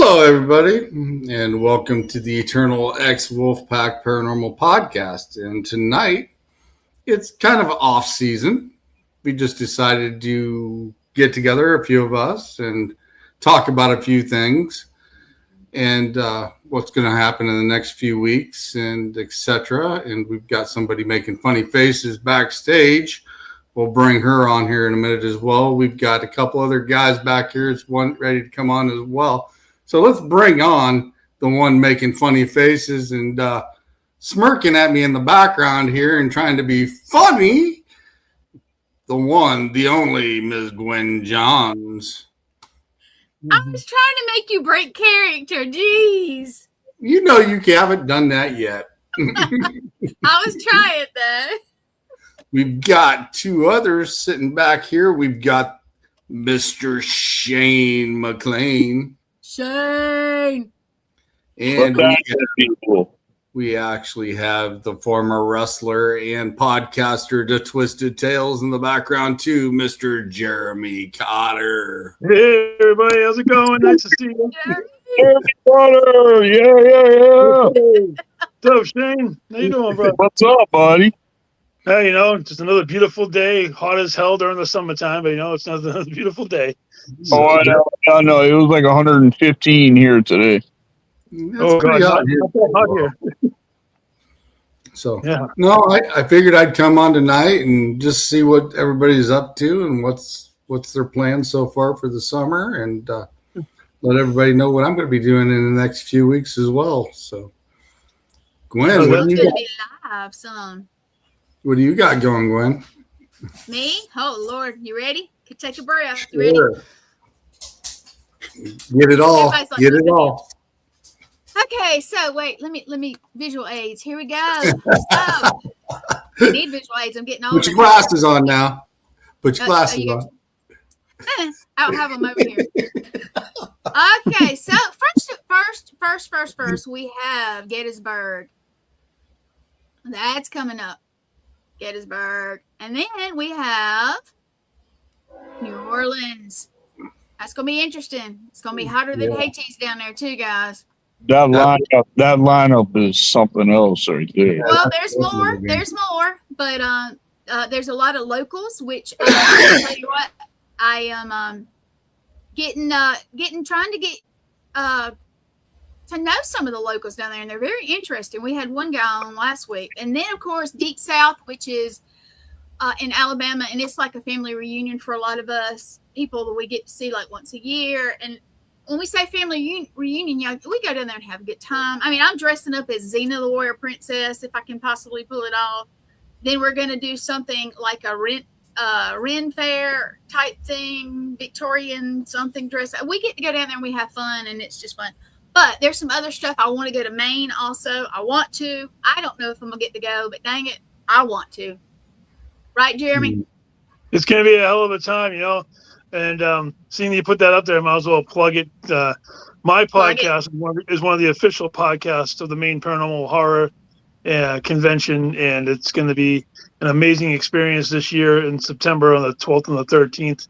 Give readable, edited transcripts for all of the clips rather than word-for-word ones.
Hello, everybody, and welcome to the Eternal X Wolfpack Paranormal Podcast. And tonight, it's kind of off season. We just decided to get together, a few of us, and talk about a few things and what's going to happen in the next few weeks, and etc. And we've got somebody making funny faces backstage. We'll bring her on here in a minute as well. We've got a couple other guys back here. It's one ready to come on as well. So let's bring on the one making funny faces and smirking at me in the background here and trying to be funny. The one, the only Ms. Gwen Johns. I was trying to make you break character. Jeez. You know you haven't done that yet. I was trying though. We've got two others sitting back here. We've got Mr. Shane McLean. Shane. And we actually have the former wrestler and podcaster to Twisted Tales in the background too, Mr. Jeremy Cotter. Hey everybody, how's it going? Nice to see you. Jeremy Cotter, yeah. What's up, Shane? How you doing, bro? What's up, buddy? Hey, just another beautiful day. Hot as hell during the summertime, but it's another beautiful day. So, I know. It was like 115 here today. That's pretty hot here. So, yeah. No, I figured I'd come on tonight and just see what everybody's up to and what's their plans so far for the summer, and let everybody know what I'm going to be doing in the next few weeks as well. So, Gwen, what do you got? Be live soon. What do you got going, Gwen? Me? Oh Lord, you ready? Could take a breath. You ready? Get it all. Like, get it all. Okay, so wait, let me visual aids. Here we go. I need visual aids. I'm getting older. Put your glasses on now. Put your glasses on. I don't have them over here. Okay, so first, we have Gettysburg. That's coming up. Gettysburg. And then we have New Orleans. That's going to be interesting. It's going to be hotter than Haiti's down there too, guys. That lineup is something else right there. Well, there's more, but there's a lot of locals, which I'll tell you what, I am trying to get to know some of the locals down there, and they're very interesting. We had one guy on last week, and then of course Deep South, which is in Alabama, and it's like a family reunion for a lot of us people that we get to see like once a year. And when we say family reunion, we go down there and have a good time. I mean, I'm dressing up as Xena the Warrior Princess if I can possibly pull it off. Then we're going to do something like a Ren Fair type thing, Victorian something dress. We get to go down there and we have fun, and it's just fun. But there's some other stuff. I want to go to Maine also. I want to. I don't know if I'm going to get to go, but dang it, I want to. Right, Jeremy? It's going to be a hell of a time, And seeing you put that up there, I might as well plug it. My podcast is one of the official podcasts of the Maine Paranormal Horror Convention, and it's going to be an amazing experience this year in September on the 12th and the 13th.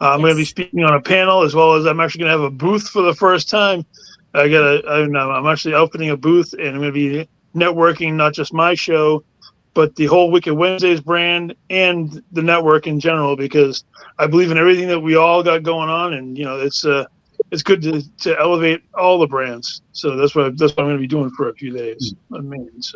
I'm going to be speaking on a panel, as well as I'm actually going to have a booth for the first time. I'm actually opening a booth, and I'm going to be networking not just my show, but the whole Wicked Wednesdays brand and the network in general, because I believe in everything that we all got going on, and it's good to elevate all the brands. So that's what I'm going to be doing for a few days. It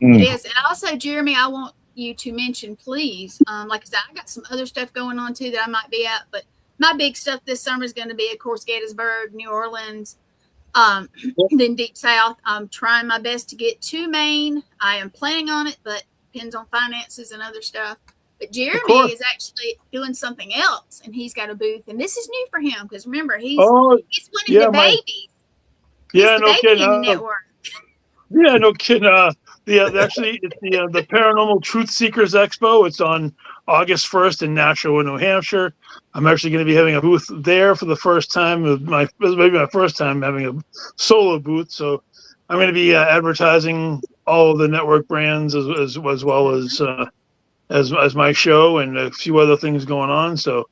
is, and also, Jeremy, I want you to mention, please. Like I said, I got some other stuff going on too that I might be at, but my big stuff this summer is going to be, of course, Gettysburg, New Orleans. Then Deep South. I'm trying my best to get to Maine. I am planning on it, but depends on finances and other stuff. But Jeremy is actually doing something else, and he's got a booth, and this is new for him because remember he's one of the babies. No kidding. In the network. Yeah, no kidding. Actually, it's the Paranormal Truth Seekers Expo. It's on August 1st in Nashua, New Hampshire. I'm actually going to be having a booth there for the first time. Maybe my first time having a solo booth. So I'm going to be advertising all of the network brands as well as my show and a few other things going on. So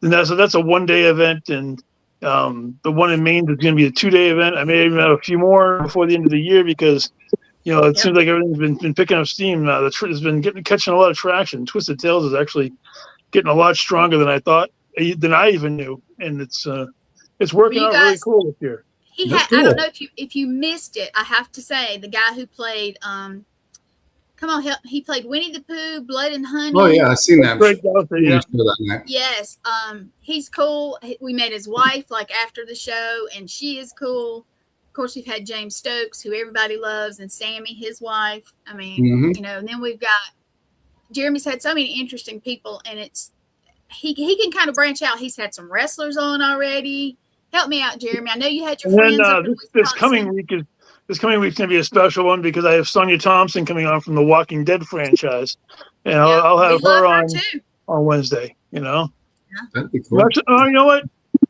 that's a one-day event, and The one in Maine is going to be a 2-day event. I may even have a few more before the end of the year because, it seems like everything's been picking up steam. It's been catching a lot of traction. Twisted Tales is actually getting a lot stronger than I thought, than I even knew, and it's working out really cool this year. I don't know if you missed it. I have to say, the guy who played he played Winnie the Pooh, Blood and Honey. Oh yeah, I've seen that. Yes, he's cool. We met his wife after the show, and she is cool. Of course, we've had James Stokes, who everybody loves, and Sammy, his wife. I mean, and then we've got Jeremy's had so many interesting people, and he can kind of branch out. He's had some wrestlers on already. Help me out, Jeremy. I know you had your friends. This coming week's going to be a special one because I have Sonia Thompson coming on from the Walking Dead franchise, and I'll have her on Wednesday. That'd be cool. You know what?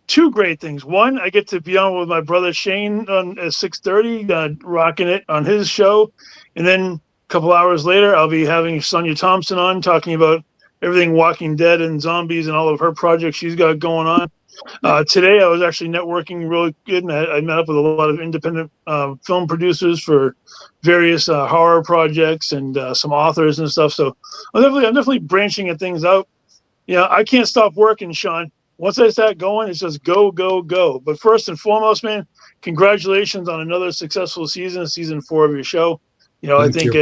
2 great things. One, I get to be on with my brother Shane at 6:30, rocking it on his show, and then a couple hours later, I'll be having Sonia Thompson on talking about everything Walking Dead and zombies and all of her projects she's got going on. Today, I was actually networking really good, and I met up with a lot of independent film producers for various horror projects and some authors and stuff. So I'm definitely branching things out. I can't stop working, Sean. Once I start going, it's just go, go, go. But first and foremost, man, congratulations on another successful season 4 of your show. I think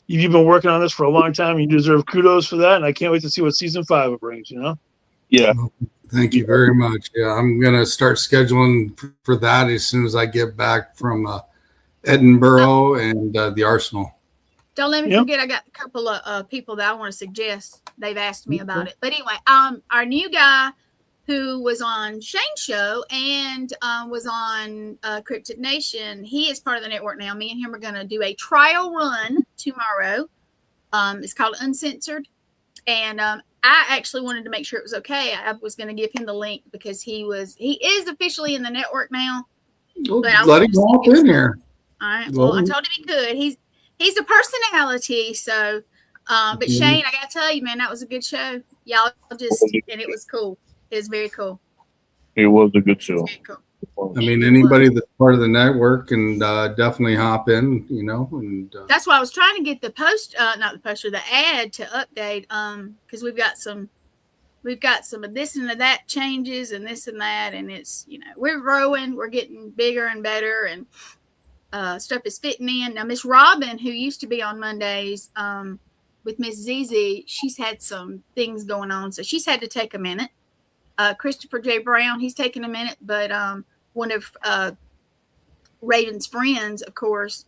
you've been working on this for a long time. You deserve kudos for that, and I can't wait to see what season 5 brings. Yeah. Thank you very much. Yeah, I'm gonna start scheduling for that as soon as I get back from Edinburgh and the Arsenal. Don't let me forget. I got a couple of people that I want to suggest. They've asked me about it. But anyway, our new guy who was on Shane's show and was on Cryptid Nation, he is part of the network now. Me and him are going to do a trial run tomorrow. It's called Uncensored. And I actually wanted to make sure it was okay. I was going to give him the link because he is officially in the network now. Let him walk in here. All right. Well, I told him he could. He's a personality. So, but Shane, I got to tell you, man, that was a good show. Y'all and it was cool. It was very cool. It was a good show. I mean, anybody that's part of the network can definitely hop in, and that's why I was trying to get the the ad to update, because we've got some of this and that changes and this and that, and it's we're growing, we're getting bigger and better, and stuff is fitting in. Now, Miss Robin, who used to be on Mondays with Miss ZZ, she's had some things going on, so she's had to take a minute. Christopher J. Brown, he's taking a minute, but one of Raven's friends, of course,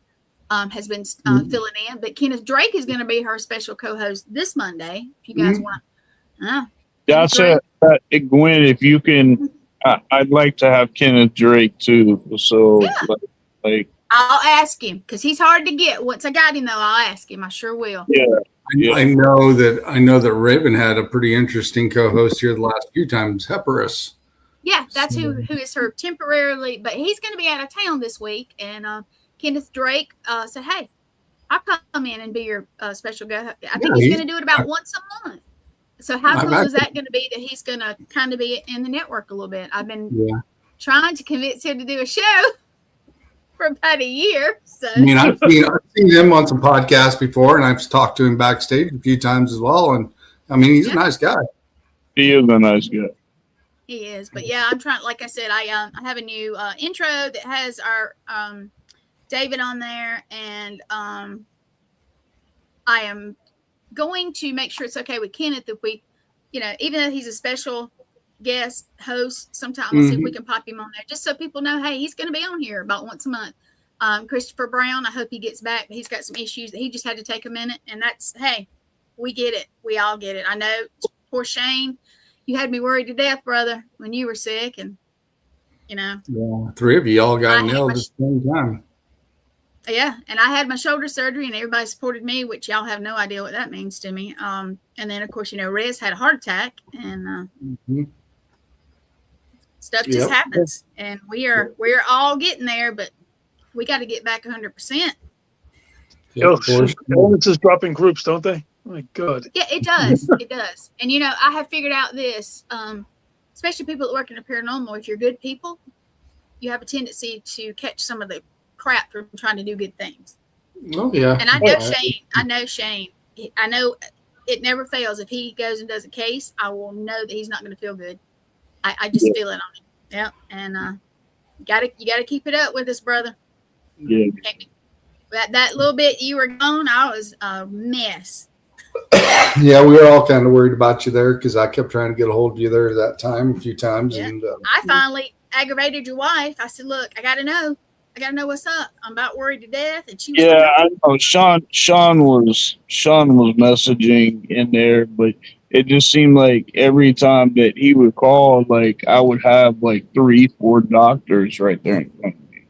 has been filling in. But Kenneth Drake is going to be her special co-host this Monday. If you guys want to. I said, Gwen, if you can, I'd like to have Kenneth Drake too. So, I'll ask him because he's hard to get. Once I got him, though, I'll ask him. I sure will. Yeah. I know that Raven had a pretty interesting co-host here the last few times, Hepperus. Yeah, that's who is her temporarily, but he's going to be out of town this week. And Kenneth Drake said, "Hey, I'll come in and be your special guest." I think he's going to do it about once a month. So how cool is that going to be that he's going to kind of be in the network a little bit? I've been trying to convince him to do a show for about a year. So I mean, I've seen him on some podcasts before, and I've talked to him backstage a few times as well. And I mean, he's a nice guy. He is a nice guy. He is, but yeah, I'm trying. Like I said, I have a new intro that has our David on there, and I am going to make sure it's okay with Kenneth if we, even though he's a special guest host, sometime we'll see if we can pop him on there, just so people know, hey, he's going to be on here about once a month. Christopher Brown, I hope he gets back, but he's got some issues that he just had to take a minute, and that's, hey, we get it. We all get it. I know, poor Shane. You had me worried to death, brother, when you were sick, and Yeah, 3 of you all got nailed at the same time. Yeah, and I had my shoulder surgery, and everybody supported me, which y'all have no idea what that means to me. And then, of course, Rez had a heart attack, and stuff just happens, and we're all getting there, but we got to get back 100%. Illnesses drop in groups, don't they? Oh my God. Yeah, it does. It does. And I have figured out this. especially people that work in the paranormal, if you're good people, you have a tendency to catch some of the crap from trying to do good things. Oh yeah. And I know Shane. I know it never fails. If he goes and does a case, I will know that he's not going to feel good. I just feel it on him. Yeah, and you gotta keep it up with us, brother. Yeah. That little bit you were gone, I was a mess. Yeah, we were all kind of worried about you there because I kept trying to get a hold of you there that time a few times. Yeah. And I finally aggravated your wife. I said, "Look, I gotta know what's up. I'm about worried to death." And she was Yeah, I know. Sean was messaging in there, but it just seemed like every time that he would call, like I would have like 3-4 doctors right there in front of me.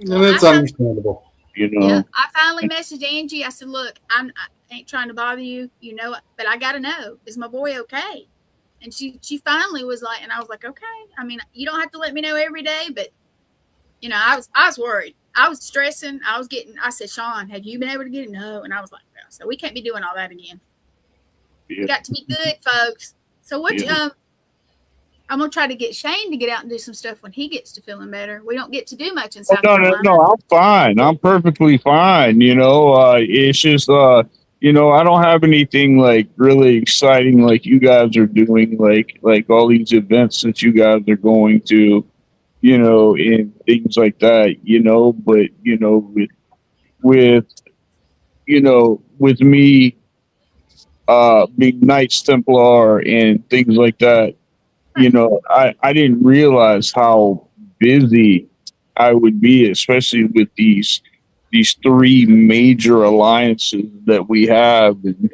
and it's understandable. You know. Yeah, I finally messaged Angie. I said, "Look, I ain't trying to bother you, but I gotta know, is my boy okay?" And she finally was like, and I was like, "Okay. I mean, you don't have to let me know every day, but I was worried. I was stressing. I said, Sean, have you been able to get it? No. And I was like, no. So we can't be doing all that again. Yeah. We got to be good, folks. So I'm gonna try to get Shane to get out and do some stuff when he gets to feeling better. We don't get to do much in South Carolina. No, I'm fine. I'm perfectly fine. It's just I don't have anything like really exciting like you guys are doing, like all these events that you guys are going to, and things like that, but with me being Knights Templar and things like that, I didn't realize how busy I would be, especially with these 3 major alliances that we have, and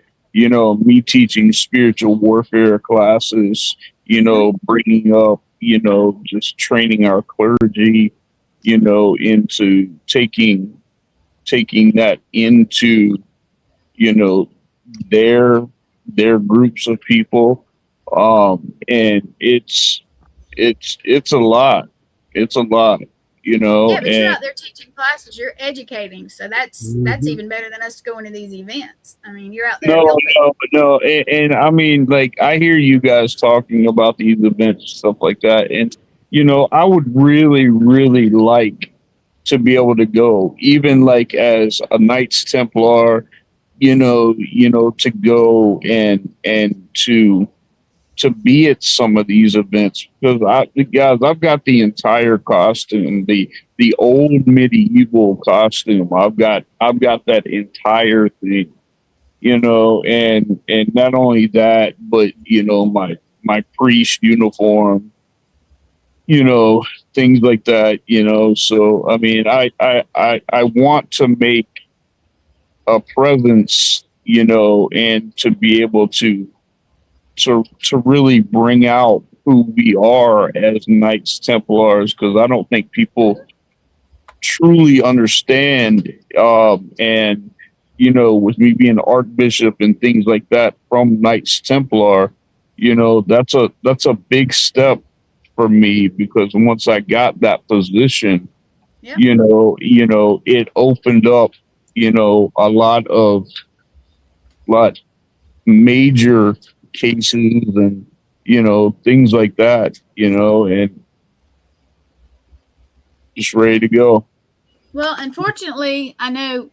me teaching spiritual warfare classes, bringing up, just training our clergy, into taking that into, their groups of people. And it's a lot. It's a lot, Yeah, but and you're out there teaching classes. You're educating, so that's even better than us going to these events. I mean, you're out there. No, and I mean, like, I hear you guys talking about these events and stuff like that, and I would really, really like to be able to go, even like as a Knights Templar, to go and to be at some of these events, because I've got the entire costume, the old medieval costume. I've got that entire thing, and not only that, but my priest uniform, things like that, So I mean, I want to make a presence, and to be able to really bring out who we are as Knights Templars, because I don't think people truly understand. And with me being Archbishop and things like that from Knights Templar, that's a big step for me, because once I got that position, Yep. It opened up, a lot major cases and things like that, and just ready to go. Well, unfortunately, I know,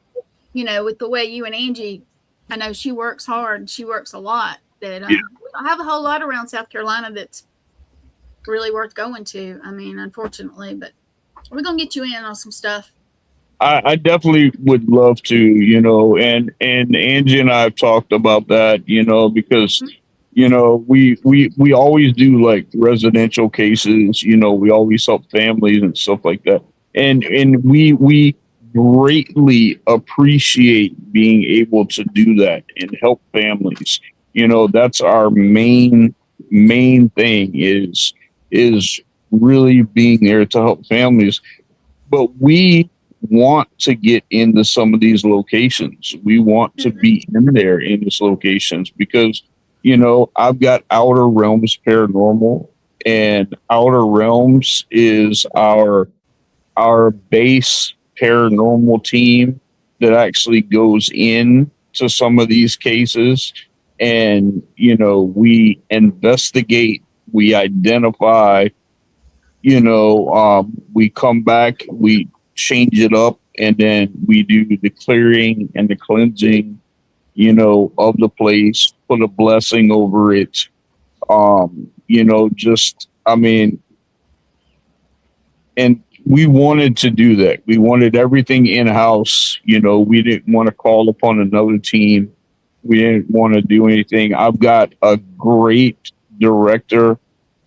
with the way you and Angie, I know she works hard. She works a lot. That we don't have a whole lot around South Carolina that's really worth going to. I mean, unfortunately, but we're gonna get you in on some stuff. I definitely would love to, and Angie and I have talked about that, because we always do like residential cases, we always help families and stuff like that, and we greatly appreciate being able to do that and help families. That's our main thing is really being there to help families. But we want to get into some of these locations. We want to be in there in these locations, because I've got Outer Realms Paranormal, and Outer Realms is our base paranormal team that actually goes in to some of these cases, and we investigate we identify, we come back, we change it up, and then we do the clearing and the cleansing, of the place, put a blessing over it. And we wanted to do that. We wanted everything in-house. We didn't want to call upon another team. We didn't want to do anything. I've got a great director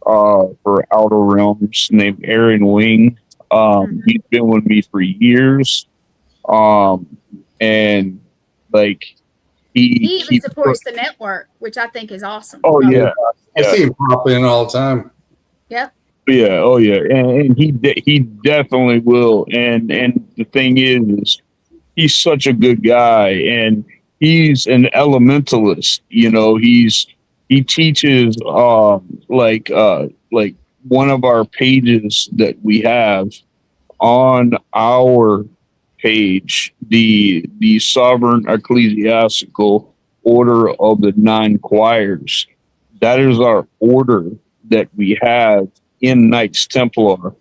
for Outer Realms named Aaron Wing. He's been with me for years. And like he even supports the network, which I think is awesome. Oh yeah. I see him pop in all the time. Yep. Yeah, oh yeah, and he definitely will. And the thing is he's such a good guy, and he's an elementalist. He teaches like one of our pages that we have on our page, the Sovereign Ecclesiastical Order of the Nine Choirs. That is our order that we have in Knights Templar.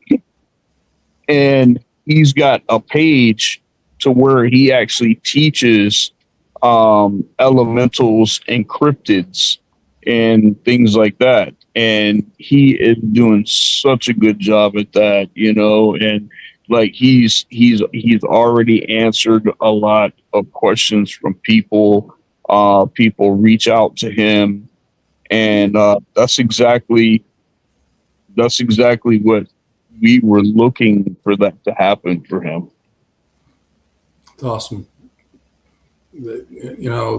And he's got a page to where he actually teaches elementals and cryptids and things like that. And he is doing such a good job at that, and like he's already answered a lot of questions from people. People reach out to him, and that's exactly what we were looking for that to happen for him. It's awesome.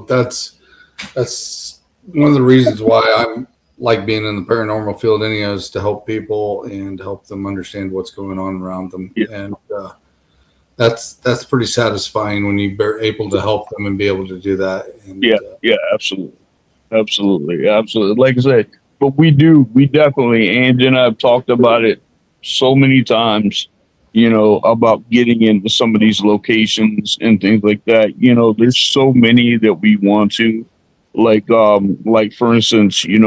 That's one of the reasons why I'm like being in the paranormal field anyways, to help people and help them understand what's going on around them. Yeah. And that's pretty satisfying when you're able to help them and be able to do that. And, absolutely. Like I said, but we definitely, Angie and I have talked about it so many times, about getting into some of these locations and things like that. There's so many that we want to, like for instance, I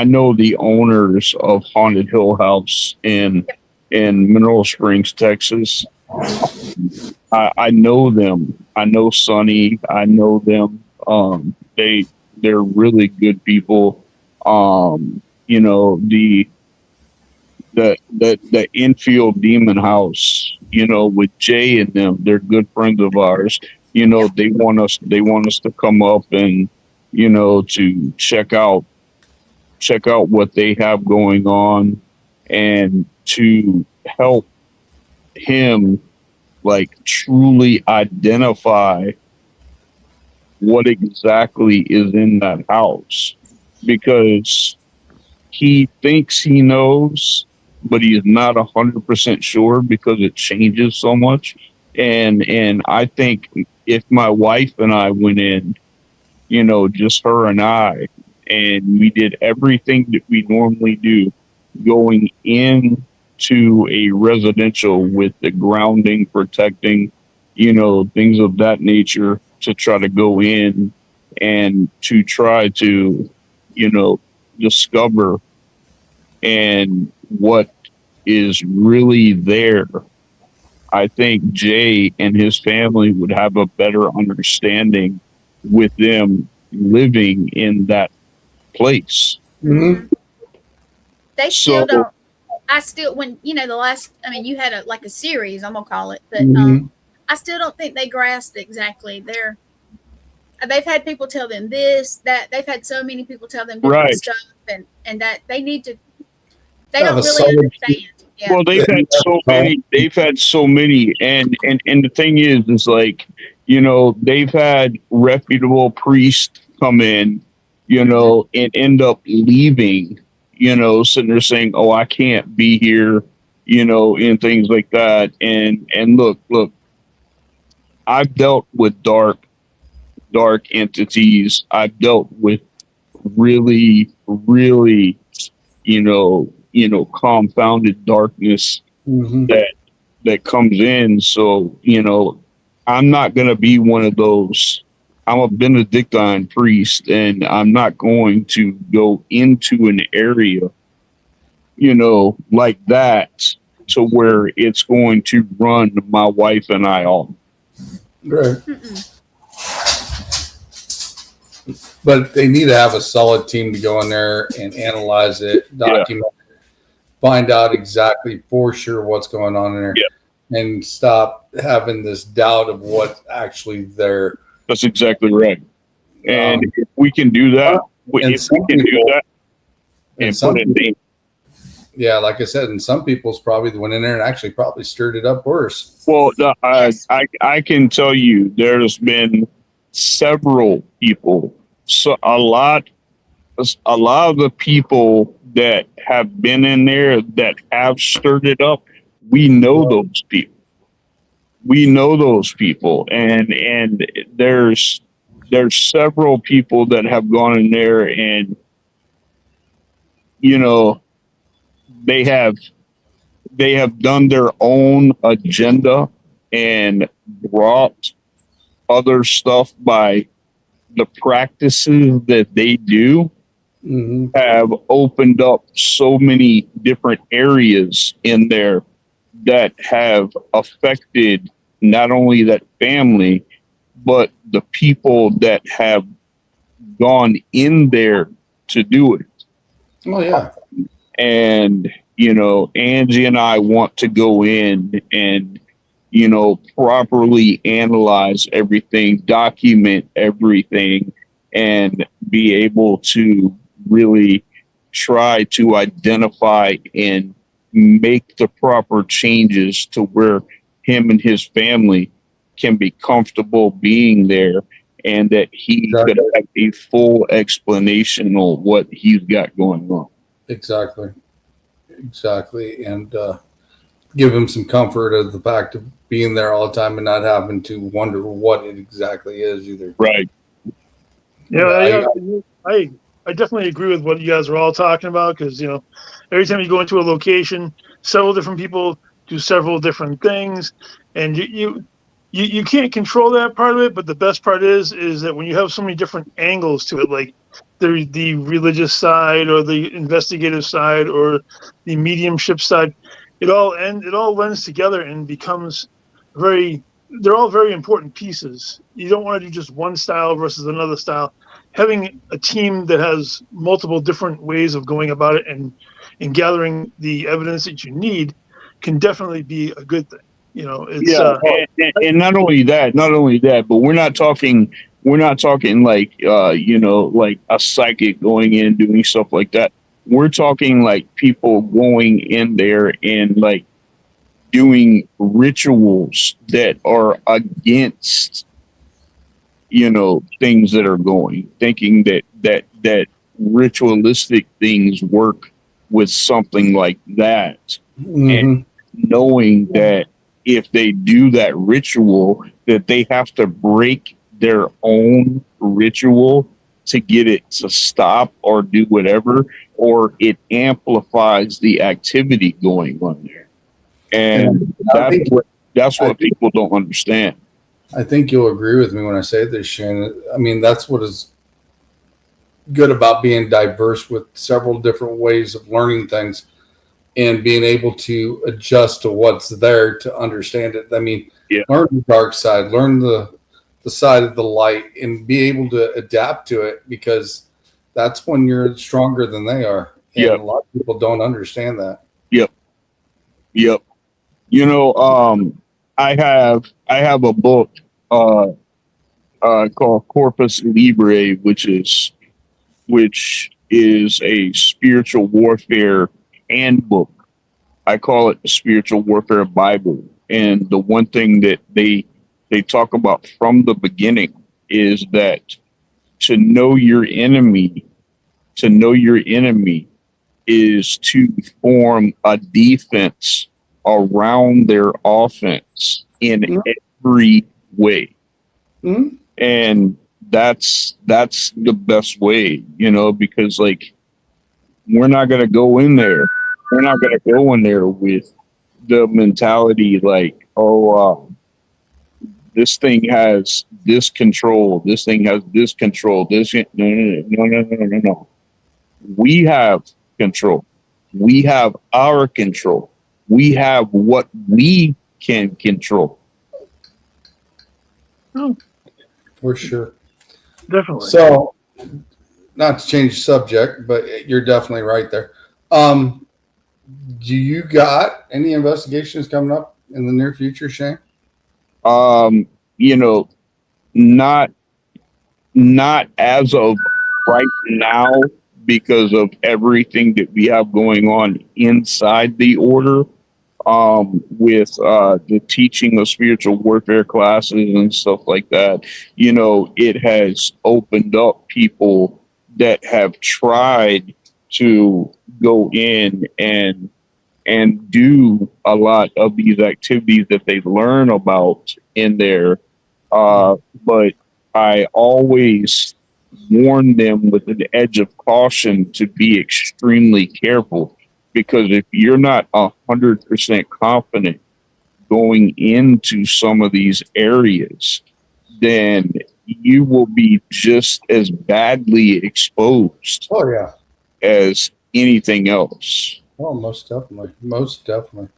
know the owners of Haunted Hill House in Mineral Springs, Texas. I know them. I know Sonny. I know them. They're really good people. The Infield Demon House, with Jay and them, they're good friends of ours. They want us to come up and, to check out what they have going on and to help him like truly identify what exactly is in that house, because he thinks he knows, but he is not 100% sure because it changes so much. And I think if my wife and I went in, just her and I, and we did everything that we normally do going into a residential with the grounding, protecting, things of that nature, to try to go in and to try to, discover and what is really there. I think Jay and his family would have a better understanding with them living in that place. Mm-hmm. They still don't. I still, when the last, you had a series, I'm gonna call it, but I still don't think they grasped exactly. They've had people tell them this, that. They've had so many people tell them different stuff, and that they need to. They don't really understand. Yeah. Well, they've had so many, and the thing is like, they've had reputable priests come in, and end up leaving, sitting there saying, "Oh, I can't be here," and things like that. And look, I've dealt with dark entities. I've dealt with really, really, confounded darkness that comes in. So, I'm not going to be one of those I'm a Benedictine priest, and I'm not going to go into an area, like that to where it's going to run my wife and I off. Right. But they need to have a solid team to go in there and analyze it, document it, find out exactly for sure what's going on in there, and stop having this doubt of what actually there. That's exactly right. And if we can do that, and put it in. Yeah, like I said, and some people's probably went in there and actually probably stirred it up worse. Well, I can tell you there's been several people. So a lot of the people that have been in there that have stirred it up, we know those people. We know those people, and there's several people that have gone in there, and they have done their own agenda and brought other stuff by the practices that they do have opened up so many different areas in there that have affected not only that family, but the people that have gone in there to do it. Oh, yeah. And, Angie and I want to go in and, properly analyze everything, document everything, and be able to really try to identify and make the proper changes to where him and his family can be comfortable being there, and that he could have a full explanation of what he's got going on. Exactly. And give him some comfort of the fact of being there all the time and not having to wonder what it exactly is either. Right. Yeah, I definitely agree with what you guys are all talking about, because every time you go into a location, several different people do several different things, and you can't control that part of it. But the best part is that when you have so many different angles to it, like the religious side or the investigative side or the mediumship side, it all blends together and becomes they're all very important pieces. You don't want to do just one style versus another style. Having a team that has multiple different ways of going about it and gathering the evidence that you need can definitely be a good thing. And not only that, but we're not talking like like a psychic going in doing stuff like that. We're talking like people going in there and like doing rituals that are against things that are thinking that ritualistic things work with something like that, and knowing that if they do that ritual, that they have to break their own ritual to get it to stop or do whatever, or it amplifies the activity going on there. And that's what people don't understand. I think you'll agree with me when I say this, Shannon. I mean, that's what is good about being diverse with several different ways of learning things and being able to adjust to what's there to understand it. I mean, learn the dark side, learn the side of the light, and be able to adapt to it, because that's when you're stronger than they are. And a lot of people don't understand that. Yep. I have a book called Corpus Libre, which is a spiritual warfare handbook. I call it the Spiritual Warfare Bible. And the one thing that they talk about from the beginning is that to know your enemy is to form a defense around their offense in every way. And that's the best way, because like we're not going to go in there with the mentality like, this thing has this control. This thing has this control. No. We have control. We have our control. We have what we can control. For sure. Definitely. So, not to change the subject, but you're definitely right there. Do you got any investigations coming up in the near future, Shane? You know, not as of right now because of everything that we have going on inside the order, with the teaching of spiritual warfare classes and stuff like that. You know, it has opened up people that have tried to go in and do a lot of these activities that they learn about in there. But I always warn them with an edge of caution to be extremely careful, because if you're not 100% confident going into some of these areas, then you will be just as badly exposed Oh, yeah. as anything else. Oh, most definitely. Most definitely.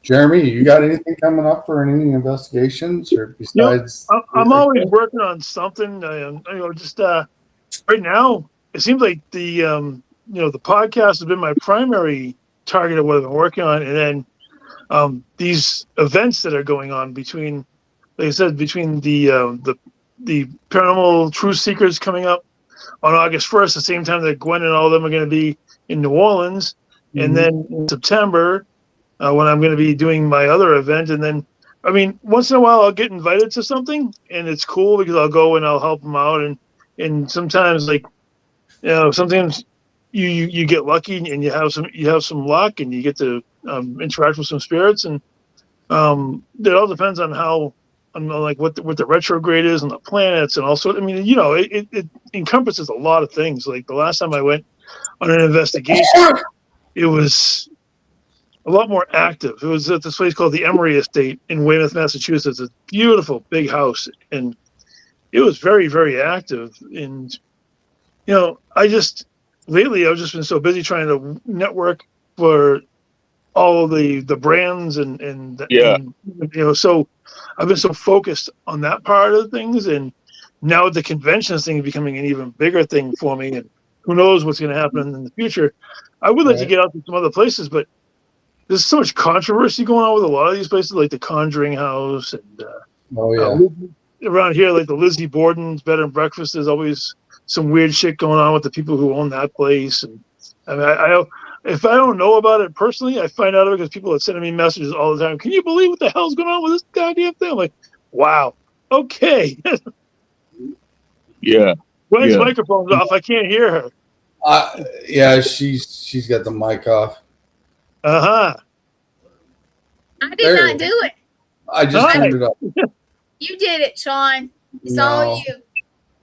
Jeremy, you got anything coming up for any investigations or besides? I'm always working on something. Just right now, it seems like the podcast has been my primary target of what I've been working on, and then these events that are going on between, like I said, between the Paranormal Truth Seekers coming up on August 1st, the same time that Gwen and all of them are going to be in New Orleans, and then in September, when I'm going to be doing my other event. And then, I mean, once in a while I'll get invited to something, and it's cool because I'll go and I'll help them out. And sometimes, like, sometimes you get lucky and you have some luck and you get to interact with some spirits. And it all depends on how, like what the retrograde is and the planets and also, I mean, it encompasses a lot of things. Like the last time I went on an investigation, it was a lot more active. It was at this place called the Emory Estate in Weymouth, Massachusetts. It's a beautiful big house, and it was very, very active. And lately I've just been so busy trying to network for all of the brands and so I've been so focused on that part of things, and now the conventions thing is becoming an even bigger thing for me, and who knows what's going to happen in the future. I would like to get out to some other places, but there's so much controversy going on with a lot of these places, like the Conjuring House, and around here, like the Lizzie Borden's Bed and Breakfast. There's always some weird shit going on with the people who own that place. And I mean, if I don't know about it personally, I find out because people are sending me messages all the time. Can you believe what the hell's going on with this goddamn thing? I'm like, wow, okay. Yeah. Gwen's microphone's off. I can't hear her. Yeah, she's got the mic off. Uh-huh. I did not do it. I just turned it up. You did it, Sean. It's all you.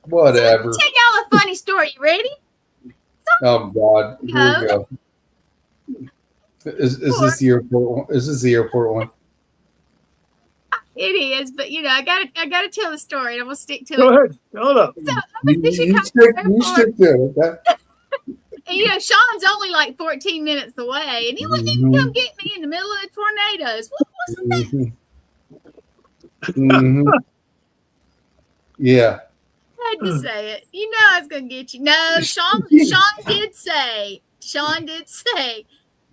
Whatever. So, check out a funny story. You ready? Oh God. Here we go. Is this the airport one? Is this the airport one? It is, but I gotta tell the story, and I'm gonna stick to it. Go ahead. Hold up. So, You stick to it, okay? And Sean's only like 14 minutes away, and he wouldn't even come get me in the middle of the tornadoes. What was that? Yeah. I had to say it. I was gonna get you. No, Sean did say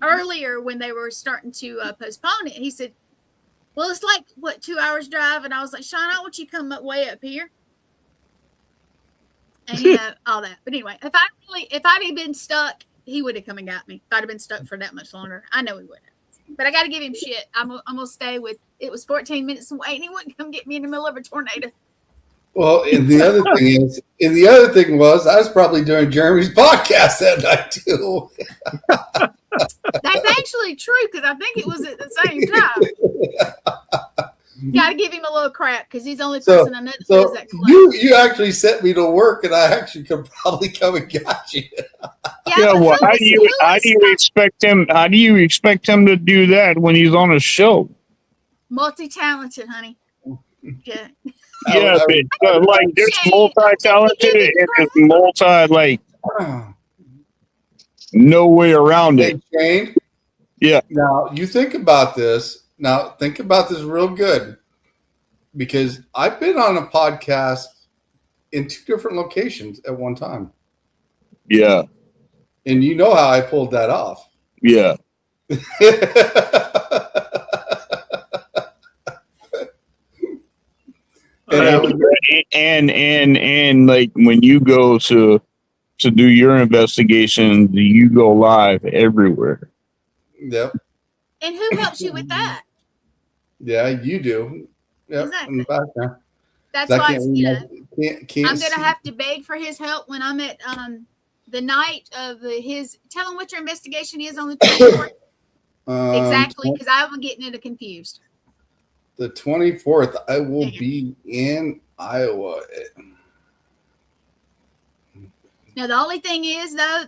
earlier when they were starting to postpone it. He said, "Well, it's like 2 hours drive," and I was like, "Sean, I want you to come way up here." And all that. But anyway, if I'd have been stuck, he would have come and got me. If I'd have been stuck for that much longer, I know he would have. But I got to give him shit. I'm gonna stay with. It was 14 minutes away, and he wouldn't come get me in the middle of a tornado. Well, and the other thing was, I was probably doing Jeremy's podcast that night too. That's actually true because I think it was at the same time. Got to give him a little crap because he's the only person I know that does that. You actually sent me to work, and I actually could probably come and got you. Yeah, well, how do you expect him? How do you expect him to do that when he's on a show? Multi-talented, honey. Yeah. Yeah, but like there's multi-talented and there's multi no way around Hey, it. Shane. Yeah. Now you think about this. Now think about this real good, because I've been on a podcast in 2 different locations at one time, Yeah. and you know how I pulled that off. Yeah. And like when you go to do your investigation, you go live everywhere. Yep. And who helps you with that? Yeah, you do. Yep. Exactly. In the background. That's I why can't, can't I'm see. gonna have to beg for his help when I'm at the night of his. Tell him what your investigation is on the 24th. Exactly, because I'm getting it confused. The 24th, I will be in Iowa. Now, the only thing is, though,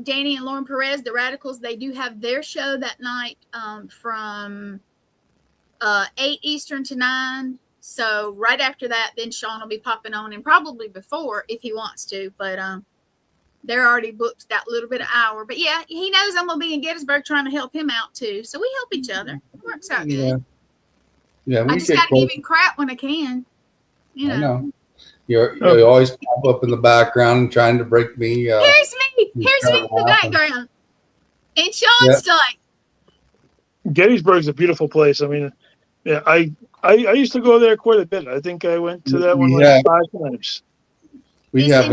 Danny and Lauren Perez, the Radicals, they do have their show that night from 8 Eastern to 9. So right after that, then Sean will be popping on, and probably before if he wants to. But they're already booked that little bit of hour. But, yeah, he knows I'm going to be in Gettysburg trying to help him out, too. So we help each other. It works out good. Yeah, I just got to give him crap when I can. You know. I know. You always pop up in the background trying to break me. Here's me. Here's me in the background. And Sean's like. Gettysburg's a beautiful place. I mean, yeah, I used to go there quite a bit. I think I went to that one like 5 times. We have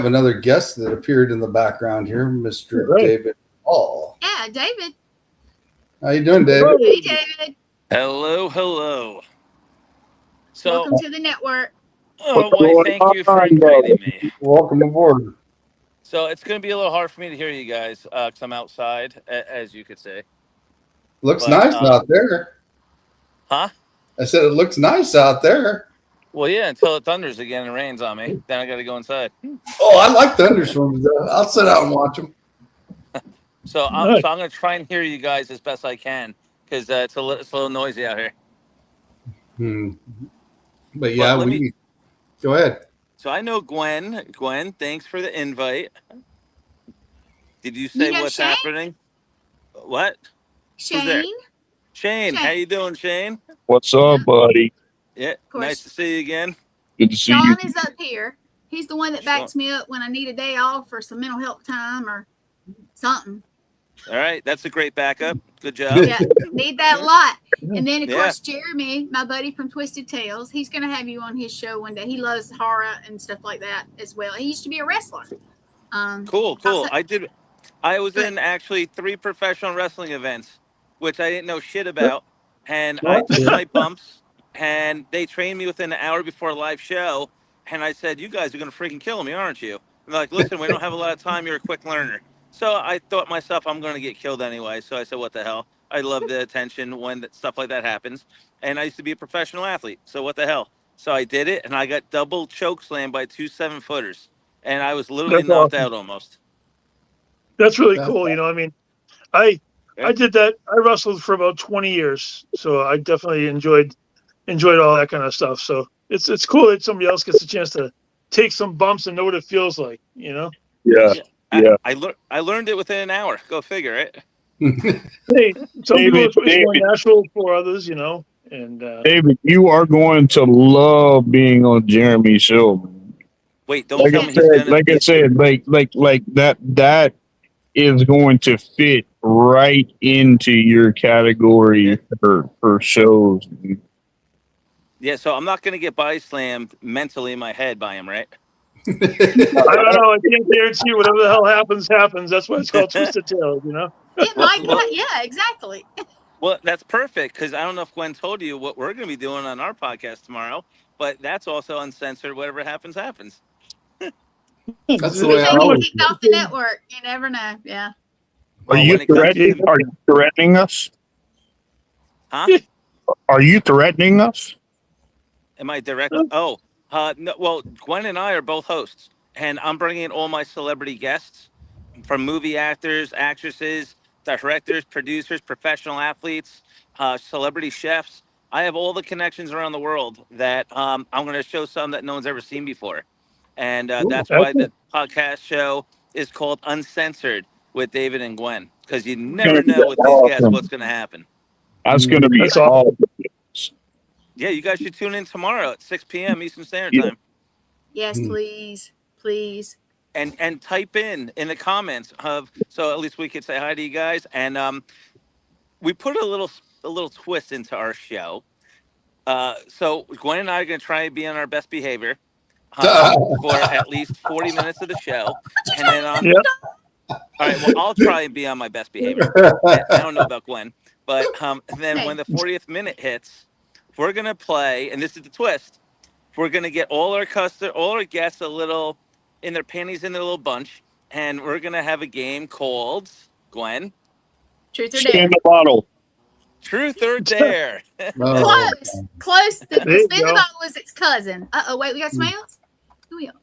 another guest that appeared in the background here, Mr. David Hall. Yeah, David. How you doing, David? Hey, David. Hello. So, welcome to the network. Oh, well, thank you for inviting me. Welcome aboard. So it's going to be a little hard for me to hear you guys because I'm outside, as you could say. Looks nice out there. Huh? I said it looks nice out there. Well, yeah, until it thunders again and rains on me. Then I got to go inside. Oh, I like thunderstorms. I'll sit out and watch them. So I'm going to try and hear you guys as best I can because it's a little noisy out here. But yeah, go ahead. So I know Gwen. Gwen, thanks for the invite. Did you say what's Shane? happening? What? Shane. Shane, how you doing, Shane? What's up, buddy? Yeah, nice to see you again. Good to see you. Sean is up here. He's the one that backs me up when I need a day off for some mental health time or something. All right, that's a great backup. Good job. Yeah, need that a lot. And then, of course, Jeremy, my buddy from Twisted Tales, he's going to have you on his show one day. He loves horror and stuff like that as well. He used to be a wrestler. Cool. I was in actually 3 professional wrestling events, which I didn't know shit about. And I took my bumps, and they trained me within an hour before a live show. And I said, you guys are going to freaking kill me, aren't you? And they're like, listen, we don't have a lot of time. You're a quick learner. So I thought myself, I'm going to get killed anyway. So I said, what the hell? I love the attention when stuff like that happens. And I used to be a professional athlete. So what the hell? So I did it, and I got double choke slammed by 2 7-footers. And I was literally knocked out almost. That's really cool. You know, I mean, I did that. I wrestled for about 20 years. So I definitely enjoyed all that kind of stuff. So it's cool that somebody else gets a chance to take some bumps and know what it feels like, you know? Yeah. I learned it within an hour. Go figure, right? Hey, some people it's more natural for others, you know. And David, you are going to love being on Jeremy's show. Wait, don't tell me. Like I said, that is going to fit right into your category for shows. Yeah, so I'm not going to get body slammed mentally in my head by him, right? I don't know. I can't guarantee whatever the hell happens. That's why it's called Twisted Tales, you know? Yeah, exactly. Well, that's perfect because I don't know if Gwen told you what we're going to be doing on our podcast tomorrow, but that's also uncensored. Whatever happens, happens. That's the way I always kicked off the network. You never know. Yeah. Are you threatening us? Huh? Are you threatening us? Am I direct? No, well, Gwen and I are both hosts, and I'm bringing in all my celebrity guests from movie actors, actresses, directors, producers, professional athletes, celebrity chefs. I have all the connections around the world that I'm going to show some that no one's ever seen before. And that's why the podcast show is called Uncensored with David and Gwen, because you never know with these guests what's going to happen. That's going to be That's awesome. Yeah, you guys should tune in tomorrow at 6 p.m. Eastern Standard Time. Yes, please. Please. And type in the comments so at least we could say hi to you guys. And we put a little twist into our show. So Gwen and I are going to try and be on our best behavior for at least 40 minutes of the show. And then all right, well, I'll try and be on my best behavior. I don't know about Gwen. But then when the 40th minute hits, we're going to play, and this is the twist, we're going to get all our guests a little in their panties in their little bunch, and we're going to have a game called, Gwen? Truth or Dare. In the bottle. Truth or Dare. Close. The There you spin go. the bottle was its cousin. Wait, we got somebody else? Who we got?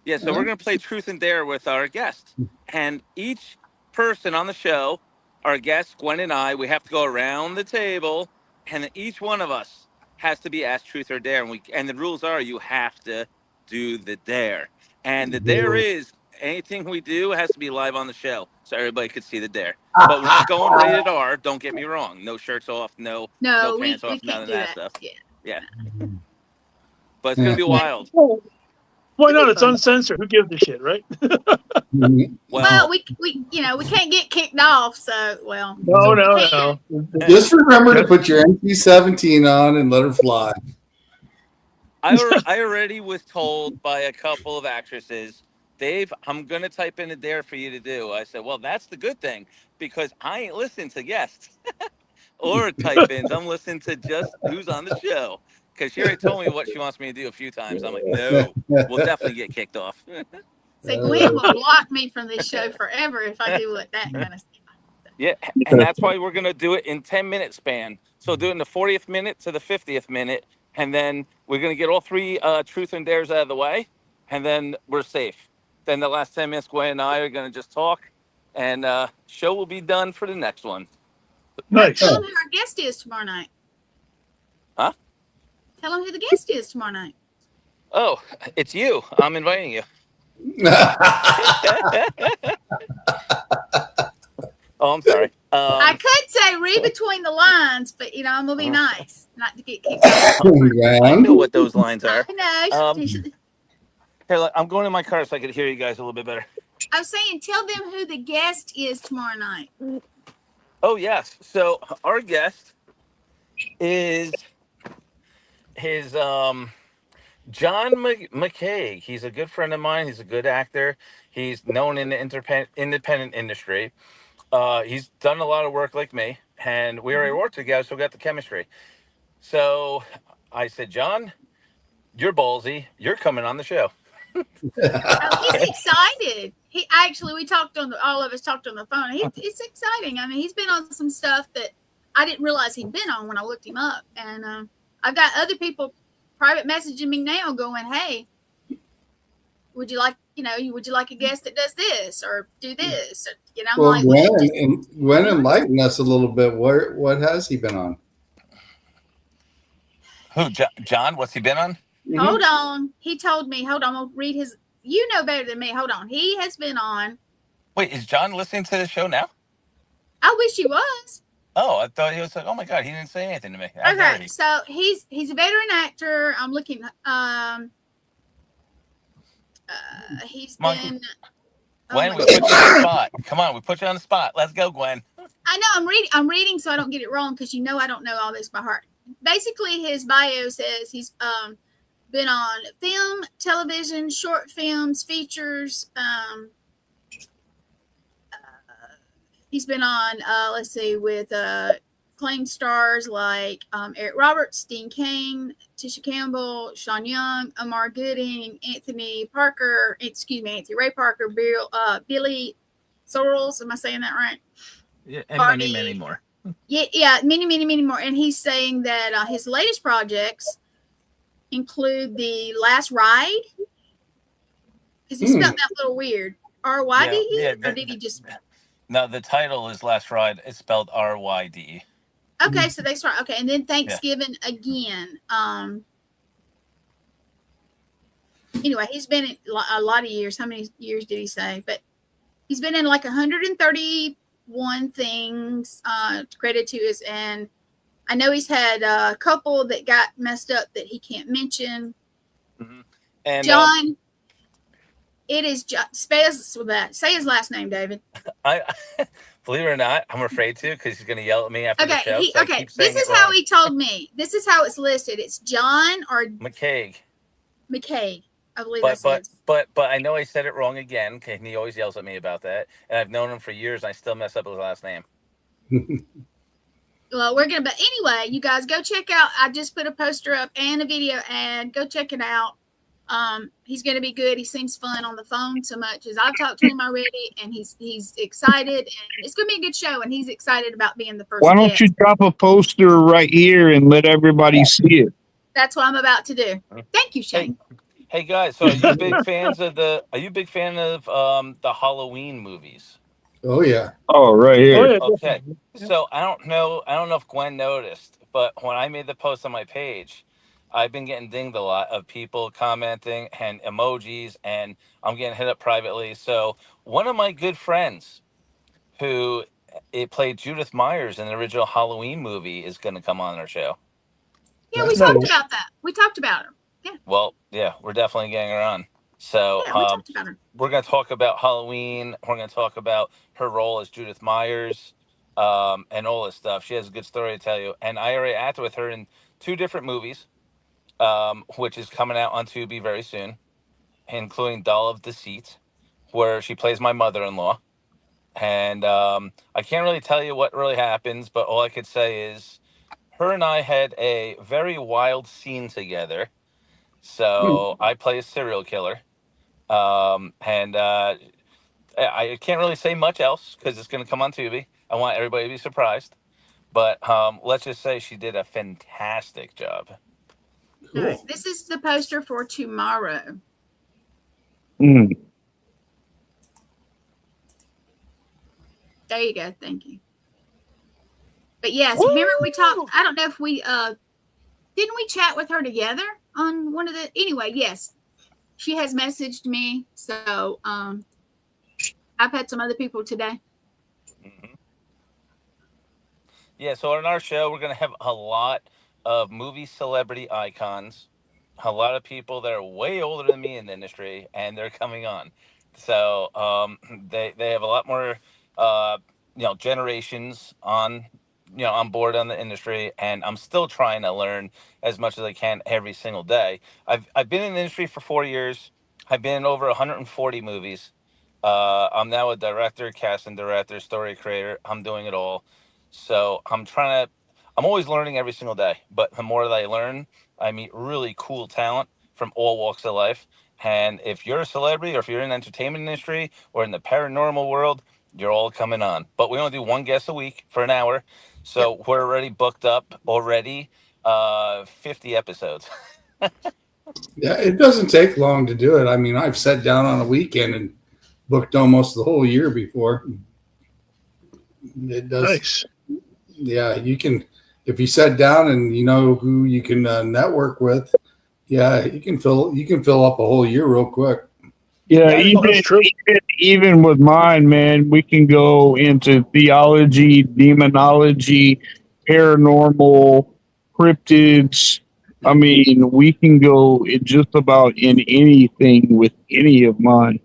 Yeah, so we're going to play Truth and Dare with our guests. And each person on the show, our guest, Gwen and I, we have to go around the table, and then each one of us has to be asked Truth or Dare. And the rules are you have to do the dare. And the dare is anything we do has to be live on the show so everybody could see the dare. But we're not going rated R, don't get me wrong. No shirts off, no pants off, none of that stuff. Yeah. But it's going to be wild. Why not? It's uncensored. Who gives a shit, right? Well, we can't get kicked off, so No. Just remember to put your NC-17 on and let her fly. I already was told by a couple of actresses, Dave, I'm going to type in a dare for you to do. I said, well, that's the good thing, because I ain't listening to guests or type-ins. I'm listening to just who's on the show. Because she already told me what she wants me to do a few times. I'm like, no, we'll definitely get kicked off. So Gwen will block me from this show forever if I do that kind of stuff. Yeah, and that's why we're going to do it in 10-minute span. So do it in the 40th minute to the 50th minute, and then we're going to get all three Truth and Dares out of the way, and then we're safe. Then the last 10 minutes, Gwen and I are going to just talk, and show will be done for the next one. Nice. Tell them who our guest is tomorrow night. Huh? Tell them who the guest is tomorrow night. Oh, it's you. I'm inviting you. Oh, I'm sorry. I could say read between the lines, but I'm gonna be nice, not to get kicked out. I know what those lines are. I know. Here, look, I'm going in my car so I can hear you guys a little bit better. I was saying, tell them who the guest is tomorrow night. Oh, yes. So our guest is John McKay. He's a good friend of mine. He's a good actor. He's known in the independent industry. He's done a lot of work like me, and we already worked together, so we got the chemistry. So I said, John, you're ballsy. You're coming on the show. He's excited. All of us talked on the phone. It's exciting. I mean, he's been on some stuff that I didn't realize he'd been on when I looked him up. And I've got other people private messaging me now going, hey, would you like a guest that does this or do this? I'm Well, like, Gwen enlighten us a little bit. What has he been on? Who, John? What's he been on? Hold on. He told me, hold on, I'll read his, you know better than me. Hold on. He has been on. Wait, is John listening to the show now? I wish he was. Oh, I thought he was like, oh my God, he didn't say anything to me. Okay, so he's a veteran actor. I'm looking, he's been. Gwen, we put you on the spot. Come on, we put you on the spot. Let's go, Gwen. I know I'm reading so I don't get it wrong, because I don't know all this by heart. Basically, his bio says he's been on film, television, short films, features. He's been on, with acclaimed stars like Eric Roberts, Dean Cain, Tisha Campbell, Sean Young, Omar Gooding, Anthony Ray Parker, Billy Sorrells. Am I saying that right? Yeah, and many more. Yeah, many more. And he's saying that his latest projects include The Last Ride, because he spelled that a little weird. R-Y-D-E? Or did he just... No, the title is Last Ride. It's spelled R-Y-D-E. Okay, so they start. Okay, and then Thanksgiving again. Anyway, he's been in a lot of years. How many years did he say? But he's been in like 131 things. Credit to his, and I know he's had a couple that got messed up that he can't mention. Mm-hmm. And John, it is John. Say his last name, David. I believe it or not, I'm afraid to because he's going to yell at me after the show. This is how he told me. This is how it's listed. It's John or McCaig. I believe but I know I said it wrong again, and he always yells at me about that. And I've known him for years, and I still mess up his last name. Well, but anyway, you guys go check out. I just put a poster up and a video ad. Go check it out. He's going to be good. He seems fun on the phone so much as I've talked to him already, and he's excited, and it's going to be a good show, and he's excited about being the first. Why don't you drop a poster right here and let everybody see it? That's what I'm about to do. Thank you, Shane. Hey guys, so are you big fans of the Halloween movies? Oh yeah. Oh, right here. Okay. So I don't know if Gwen noticed, but when I made the post on my page, I've been getting dinged a lot of people commenting and emojis, and I'm getting hit up privately. So one of my good friends who played Judith Myers in the original Halloween movie is going to come on our show. Yeah, we talked about that. We talked about her. Yeah. Well, yeah, we're definitely getting her on. So we talked about her. We're going to talk about Halloween. We're going to talk about her role as Judith Myers and all this stuff. She has a good story to tell you. And I already acted with her in 2 different movies, which is coming out on Tubi very soon, including Doll of Deceit, where she plays my mother-in-law. And I can't really tell you what really happens, but all I could say is her and I had a very wild scene together. So I play a serial killer. And I can't really say much else because it's going to come on Tubi. I want everybody to be surprised. But let's just say she did a fantastic job. All right, this is the poster for tomorrow. Mm. There you go. Thank you. But yes, remember we talked. I don't know if we didn't we chat with her together on one of the. Anyway, yes, she has messaged me. So I've had some other people today. Mm-hmm. Yeah. So on our show, we're going to have a lot of movie celebrity icons, a lot of people that are way older than me in the industry, and they're coming on. So they have a lot more generations on board on the industry, and I'm still trying to learn as much as I can every single day. I've been in the industry for 4 years. I've been in over 140 movies. I'm now a director, casting director, story creator. I'm doing it all. So I'm always learning every single day, but the more that I learn, I meet really cool talent from all walks of life. And if you're a celebrity, or if you're in the entertainment industry or in the paranormal world, you're all coming on. But we only do 1 guest a week for an hour. So we're already booked up 50 episodes. Yeah, it doesn't take long to do it. I mean, I've sat down on a weekend and booked almost the whole year before. It does. Nice. Yeah, you can, if you sat down and you know who you can network with, yeah, you can fill up a whole year real quick. Yeah, even with mine, man, we can go into theology, demonology, paranormal, cryptids. I mean, we can go just about in anything with any of mine.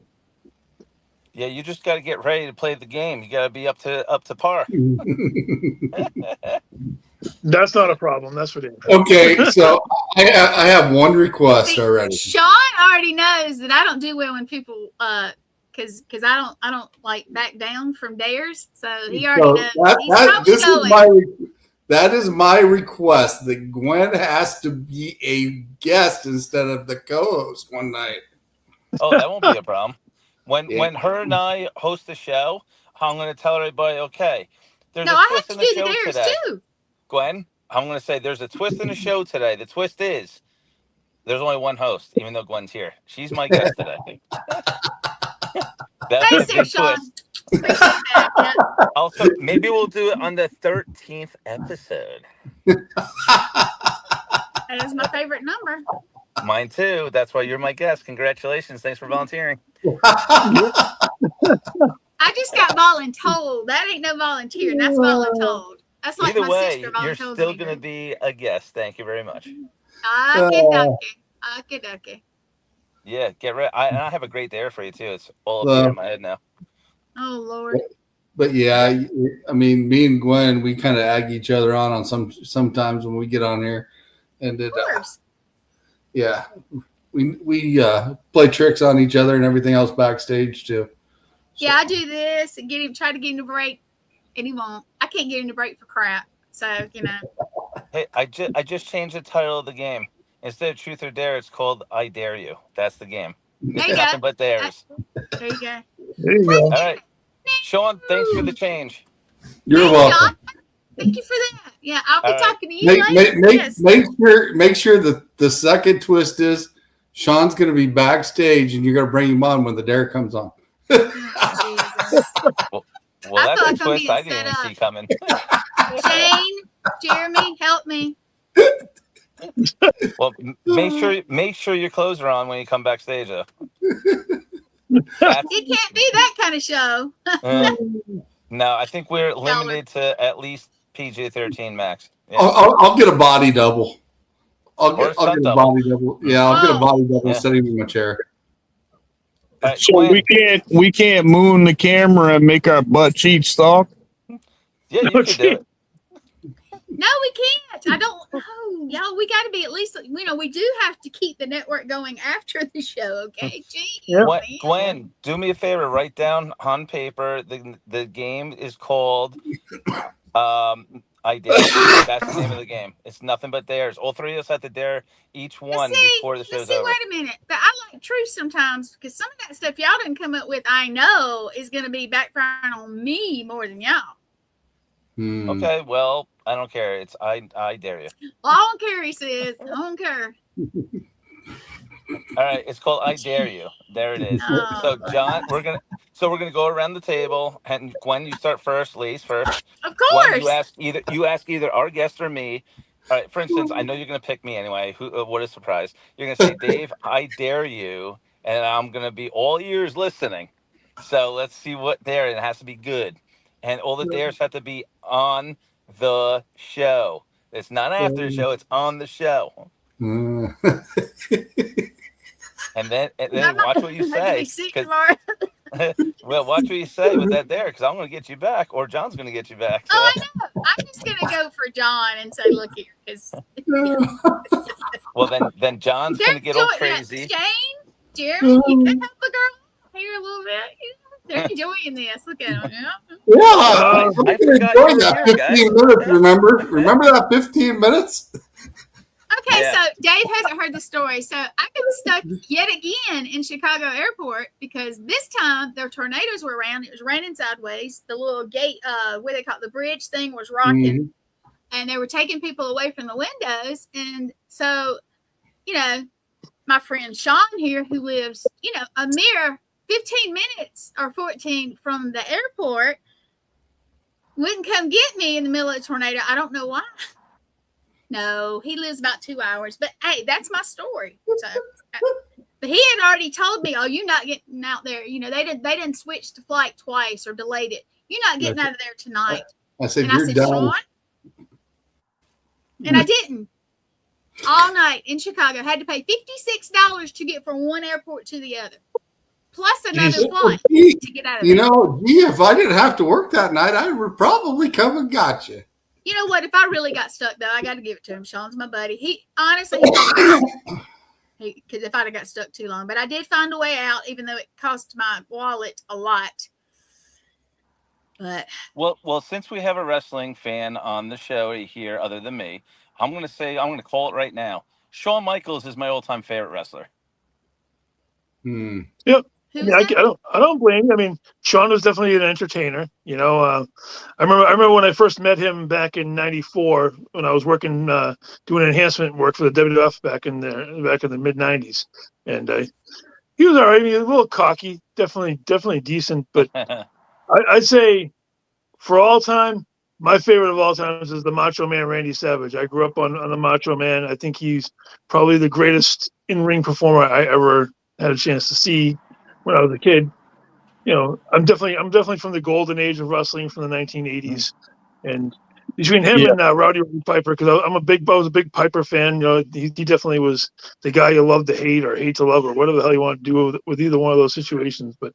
Yeah, you just got to get ready to play the game. You got to be up to par. That's not a problem. That's what it is. Okay, so I have one request already. Sean already knows that I don't do well when people because I don't like back down from dares. So he already knows. That is my request, that Gwen has to be a guest instead of the co-host one night. Oh, that won't be a problem. When her and I host the show, I'm going to tell everybody, okay, there's a twist in the show today. Too. Gwen, I'm going to say there's a twist in the show today. The twist is there's only one host, even though Gwen's here. She's my guest today. That's a big twist. Appreciate that. Yeah. Also, maybe we'll do it on the 13th episode. That is my favorite number. Mine too. That's why you're my guest. Congratulations. Thanks for volunteering. I just got voluntold. That ain't no volunteer. That's voluntold. That's like Either my way, sister you're voluntold still me. going to be a guest. Thank you very much. Okay. Yeah, get ready. I have a great dare for you too. It's all up here in my head now. Oh Lord. But yeah, I mean, me and Gwen, we kind of egg each other on sometimes when we get on here, and Of course. Yeah, we play tricks on each other and everything else backstage too. So. Yeah, I do this and try to get him to break, and he won't. I can't get him to break for crap. So Hey, I just changed the title of the game. Instead of Truth or Dare, it's called I Dare You. That's the game. There you Nothing go. but dares. There you go. There you go. All right, Sean. Thanks for the change. You're Thanks, welcome. John. Thank you for that. Yeah, I'll be All right. talking to you later. Make sure that the second twist is Sean's going to be backstage and you're going to bring him on when the dare comes on. Oh, Jesus. Well, that's feel a like I'm twist being I didn't set even up. see coming. Shane, Jeremy, help me. Well, make sure your clothes are on when you come backstage, though. It can't be that kind of show. No, I think we're limited to at least PG-13 max. Yeah. I'll get a body double. I'll get a double. body double. Yeah, I'll get a body double sitting in my chair. Right, So Gwen. we can't moon the camera and make our butt cheeks talk. Yeah, you could do it. No, we can't. I don't. Oh, y'all, we got to be at least. We do have to keep the network going after the show. Okay, geez. Yeah. Gwen, do me a favor. Write down on paper. The game is called. I Dare. That's the name of the game. It's nothing but dares. All three of us have to dare each one before the show's over. Wait a minute. But I like truth sometimes because some of that stuff y'all didn't come up with. I know is going to be backfiring on me more than y'all. Okay, well, I don't care. It's I dare you. Well, I don't care. He says, I don't care. All right, it's called I Dare You. There it is. Oh. So, John, we're gonna go around the table, and Gwen, you start first. Ladies first. Of course. Gwen, you ask either our guest or me. All right. For instance, I know you're gonna pick me anyway. What a surprise! You're gonna say, Dave, I dare you, and I'm gonna be all ears listening. So let's see what dare. It has to be good, and all the dares have to be on the show. It's not after the show. It's on the show. And then watch what you say. Well, watch what you say with that dare, because I'm going to get you back, or John's going to get you back. So. Oh, I know. I'm just going to go for John and say, look here. Well, then John's going to get all crazy. Shane, Jeremy, you can help the girl here a little bit. They're enjoying this. Look at them. Yeah, I forgot enjoy you were that here, 15 guys. minutes. Remember that 15 minutes? Okay, Yeah. so Dave hasn't heard the story. So I got stuck yet again in Chicago airport because this time their tornadoes were around. It was raining sideways. The little gate, what they call it, the bridge thing was rocking. And they were taking people away from the windows. And so, my friend Sean here, who lives, a mere 15 minutes or 14 from the airport, wouldn't come get me in the middle of a tornado. I don't know why. No, he lives about 2 hours. But hey, that's my story. So, but he had already told me, "Oh, you're not getting out there." They didn't switch the flight twice or delayed it. You're not getting out of there tonight. I said, and I said, Sean, and I didn't. All night in Chicago, had to pay $56 to get from one airport to the other, plus another flight to get out of there. If I didn't have to work that night, I would probably come and got you. You know what? If I really got stuck, though, I got to give it to him. Sean's my buddy. He honestly, because if I'd have got stuck too long, but I did find a way out, even though it cost my wallet a lot. But well, since we have a wrestling fan on the show here, other than me, I'm going to call it right now. Shawn Michaels is my all-time favorite wrestler. Yep. Yeah, I don't blame you. I mean, Sean was definitely an entertainer. I remember when I first met him back in '94 when I was working doing enhancement work for the WWF back in the mid '90s, and he was all right. I mean, a little cocky, definitely decent, but I'd say for all time, my favorite of all times is the Macho Man Randy Savage. I grew up on the Macho Man. I think he's probably the greatest in-ring performer I ever had a chance to see when I was a kid. I'm definitely from the golden age of wrestling from the 1980s, and between him Yeah. and Rowdy Roddy Piper, because I was a big Piper fan. He definitely was the guy you love to hate or hate to love or whatever the hell you want to do with either one of those situations. But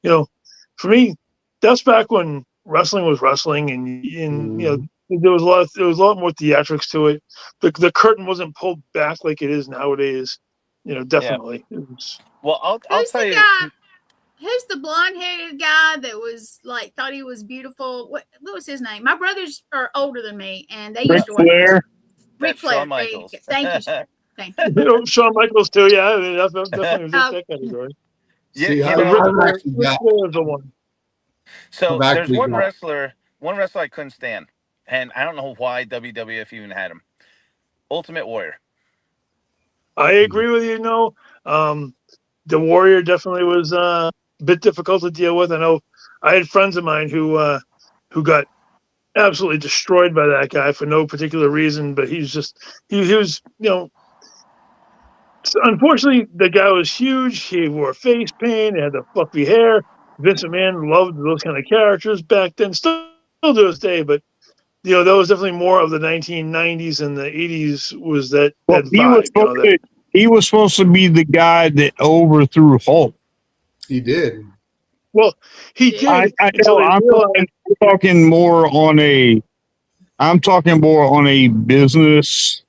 for me, that's back when wrestling was wrestling, and there was a lot more theatrics to it. The curtain wasn't pulled back like it is nowadays. Definitely. Yeah. Well, I'll tell you. Who's the blonde-headed guy that was like thought he was beautiful? What was his name? My brothers are older than me, and they used to watch Ric Flair. Shawn Michaels. Thank you. Thank you. Shawn Michaels too. Yeah, I mean, that's definitely that category. Yeah, Ric Flair is the one. So there's one wrestler I couldn't stand, and I don't know why WWF even had him. Ultimate Warrior. I agree with you. The Warrior definitely was a bit difficult to deal with. I know I had friends of mine who got absolutely destroyed by that guy for no particular reason, but he was unfortunately the guy was huge. He wore face paint, he had the fluffy hair. Vince McMahon loved those kind of characters back then, still to this day, but that was definitely more of the 1990s and the 80s was that vibe. He was supposed to be the guy that overthrew Hulk. He did. Well, he did. I'm talking more on a business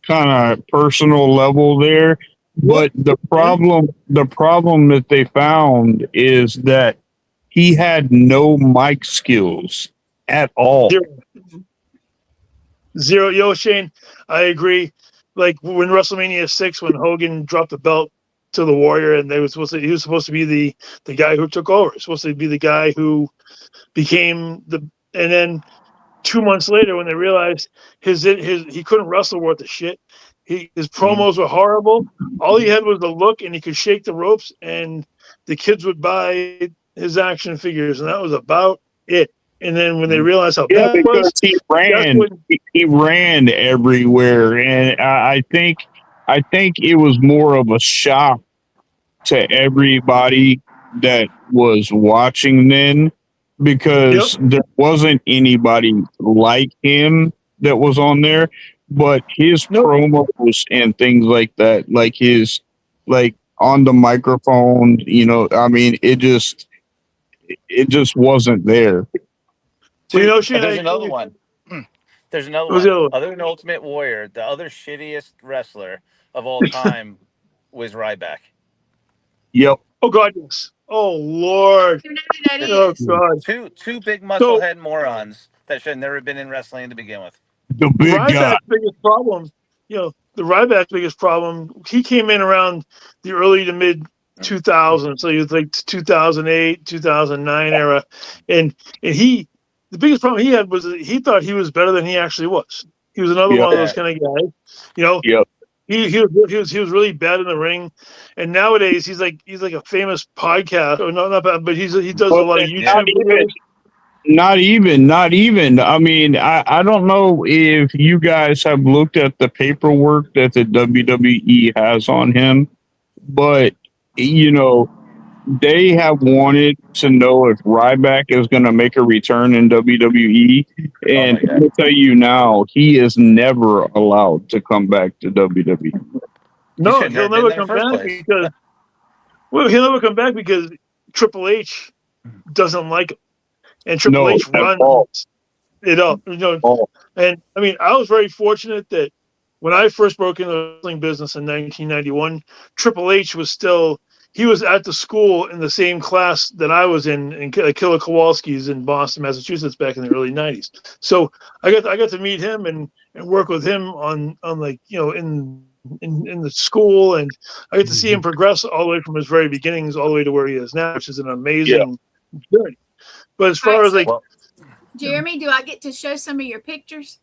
kind of personal level there. But the problem that they found is that he had no mic skills at all. Zero. Yo, Shane, I agree. Like when WrestleMania 6, when Hogan dropped the belt to the Warrior, and he was supposed to be the guy who took over. He was supposed to be the guy who became and then 2 months later, when they realized he couldn't wrestle worth a shit, his promos were horrible. All he had was the look, and he could shake the ropes, and the kids would buy his action figures, and that was about it. And then when they realized how bad it was, he ran everywhere, and I think it was more of a shock to everybody that was watching then, because there wasn't anybody like him that was on there, but his promos and things like that, like his on the microphone, I mean, it just wasn't there. There's another one. There's another one. Other than Ultimate Warrior, the other shittiest wrestler of all time was Ryback. Yep. Oh God, yes. Oh Lord. Oh God. Two big musclehead morons that should have never been in wrestling to begin with. The big guy. Biggest problem, Ryback's biggest problem. He came in around the early to mid 2000s, so he was like 2008, 2009 era, and the biggest problem he had was that he thought he was better than he actually was. He was another one of those kind of guys. He was really bad in the ring, and nowadays he's like a famous podcast. Or not bad, but he does a lot of YouTube videos. Not even. I mean, I don't know if you guys have looked at the paperwork that the WWE has on him, but they have wanted to know if Ryback is going to make a return in WWE. And I'll tell you now, he is never allowed to come back to WWE. No, he'll never come back because he'll never come back because Triple H doesn't like him. And Triple H runs it up. And I mean, I was very fortunate that when I first broke into the wrestling business in 1991, Triple H was he was at the school in the same class that I was in Killer Kowalski's in Boston, Massachusetts, back in the early 90s. So I got to meet him and work with him on in the school, and I get to see him progress all the way from his very beginnings all the way to where he is now, which is an amazing journey. But as far as Jeremy, do I get to show some of your pictures?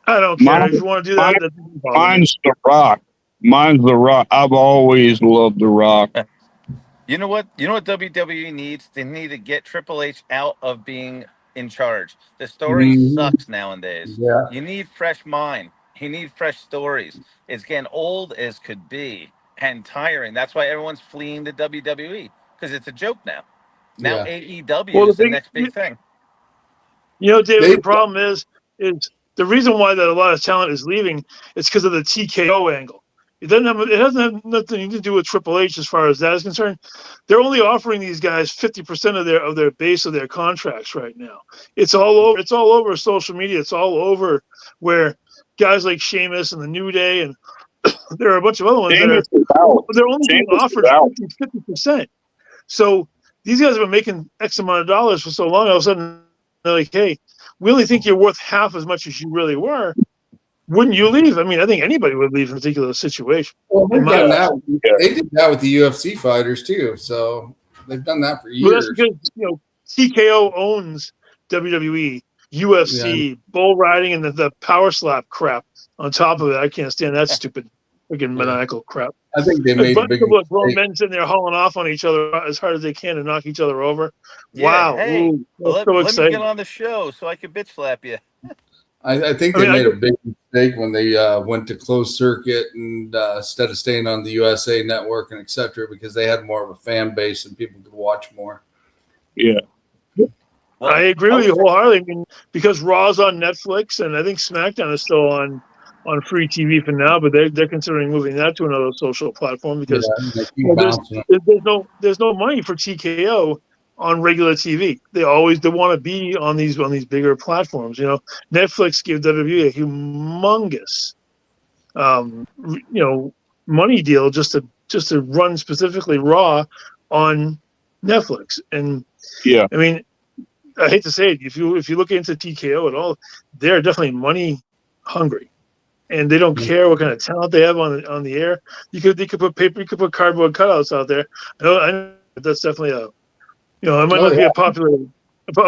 I don't care. If you want to do that, mine's The Rock. I've always loved The Rock. You know what? You know what WWE needs? They need to get Triple H out of being in charge. The story Mhm. sucks nowadays. Yeah. You need fresh mind. You need fresh stories. It's getting old as could be and tiring. That's why everyone's fleeing the WWE because it's a joke now. Now Yeah. AEW Well, is the next big thing. David, They, the problem is the reason why that a lot of talent is leaving is because of the TKO angle. It hasn't have nothing to do with Triple H as far as that is concerned. They're only offering these guys 50% of their base of their contracts right now. It's all over. It's all over social media. It's all over where guys like Sheamus and the New Day and there are a bunch of other ones Sheamus is that out. they're only being Sheamus is offered out. 50%. So these guys have been making X amount of dollars for so long. All of a sudden, they're like, "Hey, we only think you're worth half as much as you really were. Wouldn't you leave?" I mean, I think anybody would leave in a particular situation. well, they've done that. Yeah. They did that with the UFC fighters too. So they've done that for Well, that's years. because TKO owns WWE, UFC, bull riding, and the power slap crap on top of it. I can't stand that stupid freaking maniacal crap. I think they A made a bunch big of grown mistake. men sitting there hauling off on each other as hard as they can to knock each other over. Yeah, Wow. hey, Ooh, that's let so me exciting. get on the show so I can bitch slap you. I think they made a big mistake when they went to closed circuit and instead of staying on the USA Network and etc. because they had more of a fan base and people could watch more. Yeah. Well, I agree with you wholeheartedly. I mean, because Raw's on Netflix and I think SmackDown is still on free TV for now, but they're considering moving that to another social platform because They keep bouncing. there's no money for TKO on regular TV. They want to be on these bigger platforms. Netflix gave WWE a humongous money deal just to run specifically Raw on Netflix. And Yeah. I mean, I hate to say it, if you look into TKO at all, they're definitely money hungry, and they don't care what kind of talent they have on the air. You could put cardboard cutouts out there. I know that's definitely it might not be a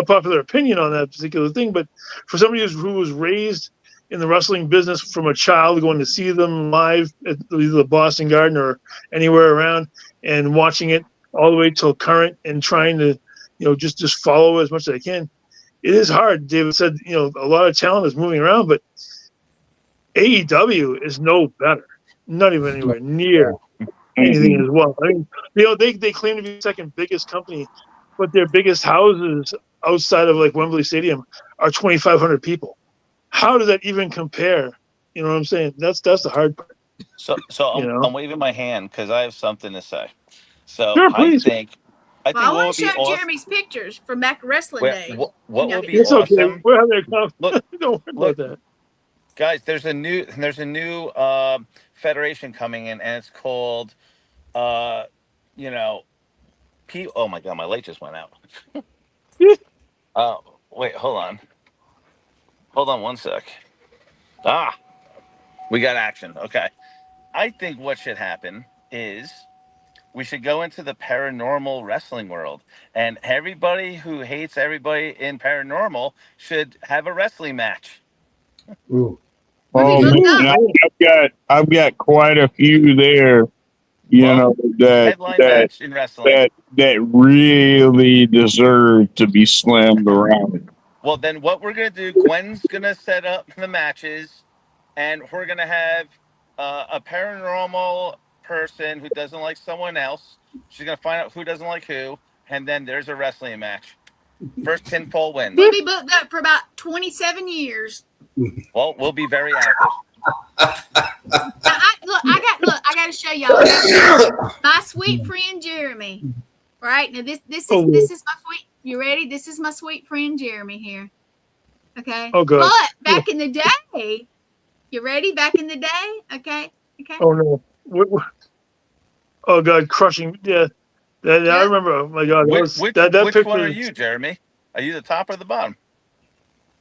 popular opinion on that particular thing, but for somebody who was raised in the wrestling business from a child, going to see them live at either the Boston Garden or anywhere around, and watching it all the way till current, and trying to just follow as much as I can. It is hard. David said, a lot of talent is moving around, but AEW is no better. Not even anywhere near anything as well. I mean, they claim to be the second biggest company, but their biggest houses outside of like Wembley Stadium are 2,500 people. How does that even compare? You know what I'm saying? That's the hard part. So I'm waving my hand because I have something to say. So Sure, I please. think I what want would to be show awesome. Jeremy's pictures from back wrestling days. What would be It's okay. awesome? We're having a conversation. Look, Don't worry about that. Guys, there's a new federation coming in, and it's called oh my god, my light just went out. Wait, hold on one sec. We got action. Okay, I think what should happen is we should go into the paranormal wrestling world, and everybody who hates everybody in paranormal should have a wrestling match. Ooh. Oh man, I've got quite a few there. Headline match in wrestling that really deserve to be slammed around. Well, then what we're gonna do? Gwen's gonna set up the matches, and we're gonna have a paranormal person who doesn't like someone else. She's gonna find out who doesn't like who, and then there's a wrestling match. First pinfall wins. We'll be booked up for about 27 years. Well, we'll be very active. I got to show y'all my sweet friend Jeremy. Right now, this is my sweet. You ready? This is my sweet friend Jeremy here. Okay. Oh, good. But back in the day, you ready? Back in the day, okay. Oh no! Oh God, crushing! Yeah, I remember. Oh my God, which picture. One are you, Jeremy? Are you the top or the bottom?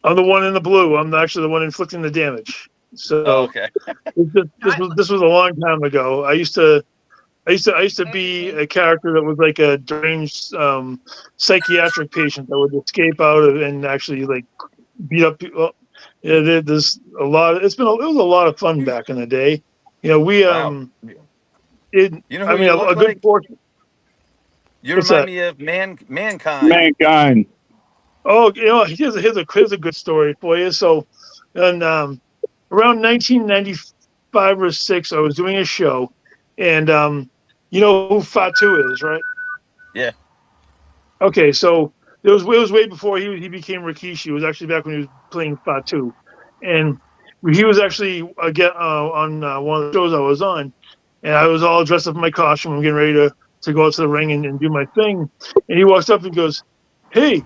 I'm the one in the blue. I'm actually the one inflicting the damage. So okay. This was a long time ago. I used to be a character that was like a deranged psychiatric patient that would escape out of and actually like beat up people. Yeah, there's a lot. It was a lot of fun back in the day. We wow. a good portion. You What's remind that? me of mankind. Mankind. Oh, here's a good story for you. So, and around 1995 or six, I was doing a show, and you know who Fatu is, right? Yeah. Okay, so it was way before he became Rikishi. It was actually back when he was playing Fatu, and he was actually on one of the shows I was on, and I was all dressed up in my costume. I'm getting ready to go out to the ring and do my thing, and he walks up and goes, "Hey,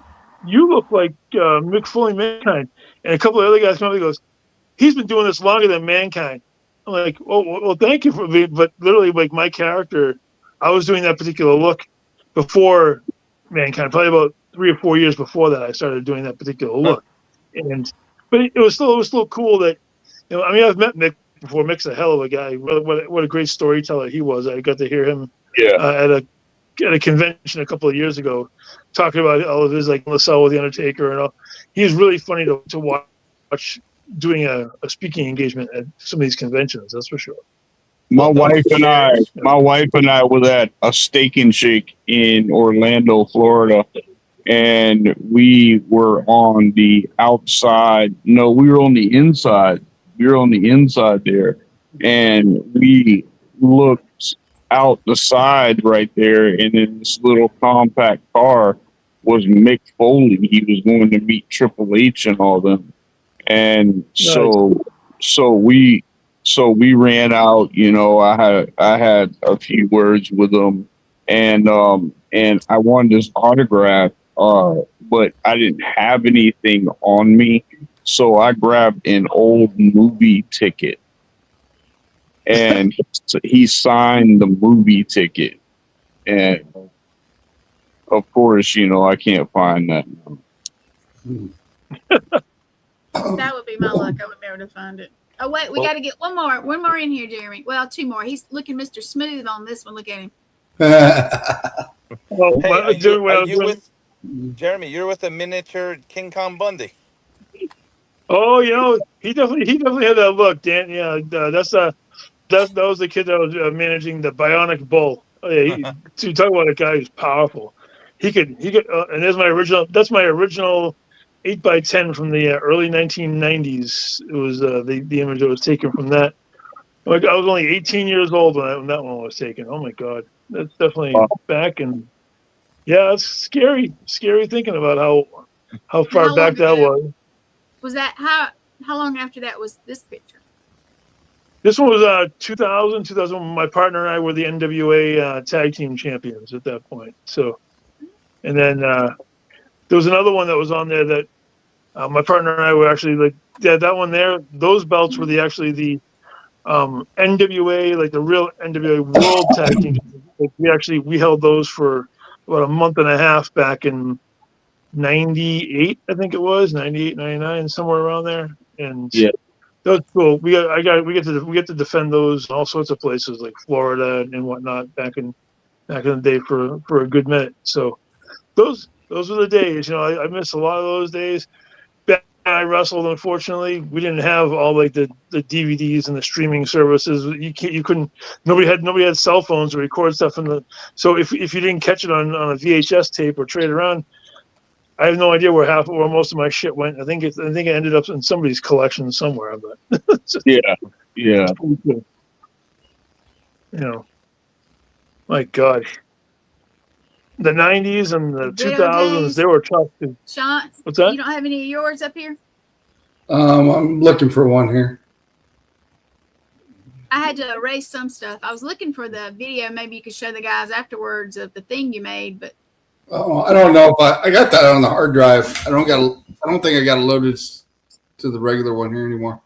you look like Mick Foley, Mankind." And a couple of other guys come up and he goes, "He's been doing this longer than Mankind." I'm like, "Oh, well, thank you for me," but literally, like my character, I was doing that particular look before Mankind, probably about 3 or 4 years before that. I started doing that particular Huh. look, and but it was still cool that I mean, I've met Mick before. Mick's a hell of a guy. What a great storyteller he was. I got to hear him Yeah. at a convention a couple of years ago, talking about all of his like LaSalle with the Undertaker and all. He's really funny to watch doing a speaking engagement at some of these conventions. That's for sure. My Well, no wife and I, shit. my wife and I was at a Steak and Shake in Orlando, Florida, and we were on the outside. No, we were on the inside. We were on the inside there, and we looked out the side right there, and in this little compact car was Mick Foley. He was going to meet Triple H and all them, and Nice. so we ran out. You know, I had a few words with him, and I wanted his autograph, but I didn't have anything on me, so I grabbed an old movie ticket, and he signed the movie ticket, and of course, you know, I can't find that. That would be my luck. I would be able to find it. Oh wait, we got to get one more in here, Jeremy. Well, two more. He's looking Mr. Smooth on this one. Look at him. Well, Hey, are you doing. with Jeremy? You're with a miniature King Kong Bundy. Oh, he definitely had that look, Dan. Yeah, that was the kid that was managing the Bionic Bull. Oh, yeah, to talk about a guy who's powerful. He could, and that's my original 8x10 from the early 1990s. It was the image that was taken from that. Like I was only 18 years old when that one was taken. Oh my God, that's definitely back, and yeah, it's scary thinking about how far How back long that ago was. was that? How long after that was this picture? This one was 2000. My partner and I were the NWA tag team champions at that point. So, and then there was another one that was on there that my partner and I were actually like, yeah, that one there. Those belts were the NWA, like the real NWA World Tag Team. Like we held those for about a month and a half back in '98, I think it was 98, 99, somewhere around there. And Yeah. that was cool. We get to defend those in all sorts of places like Florida and whatnot back in the day for a good minute. So those were the days. I miss a lot of those days. Back when I wrestled, unfortunately, we didn't have all like the DVDs and the streaming services. You couldn't. Nobody had cell phones to record stuff So if you didn't catch it on a VHS tape or trade around, I have no idea where most of my shit went. I think it ended up in somebody's collection somewhere. But Yeah. My God, the '90s and the Good old 2000s, days. they were tough. Sean, What's that? you don't have any of yours up here? I'm looking for one here. I had to erase some stuff. I was looking for the video. Maybe you could show the guys afterwards of the thing you made, but Oh, I don't know if I got that on the hard drive. I don't think I got it loaded to the regular one here anymore.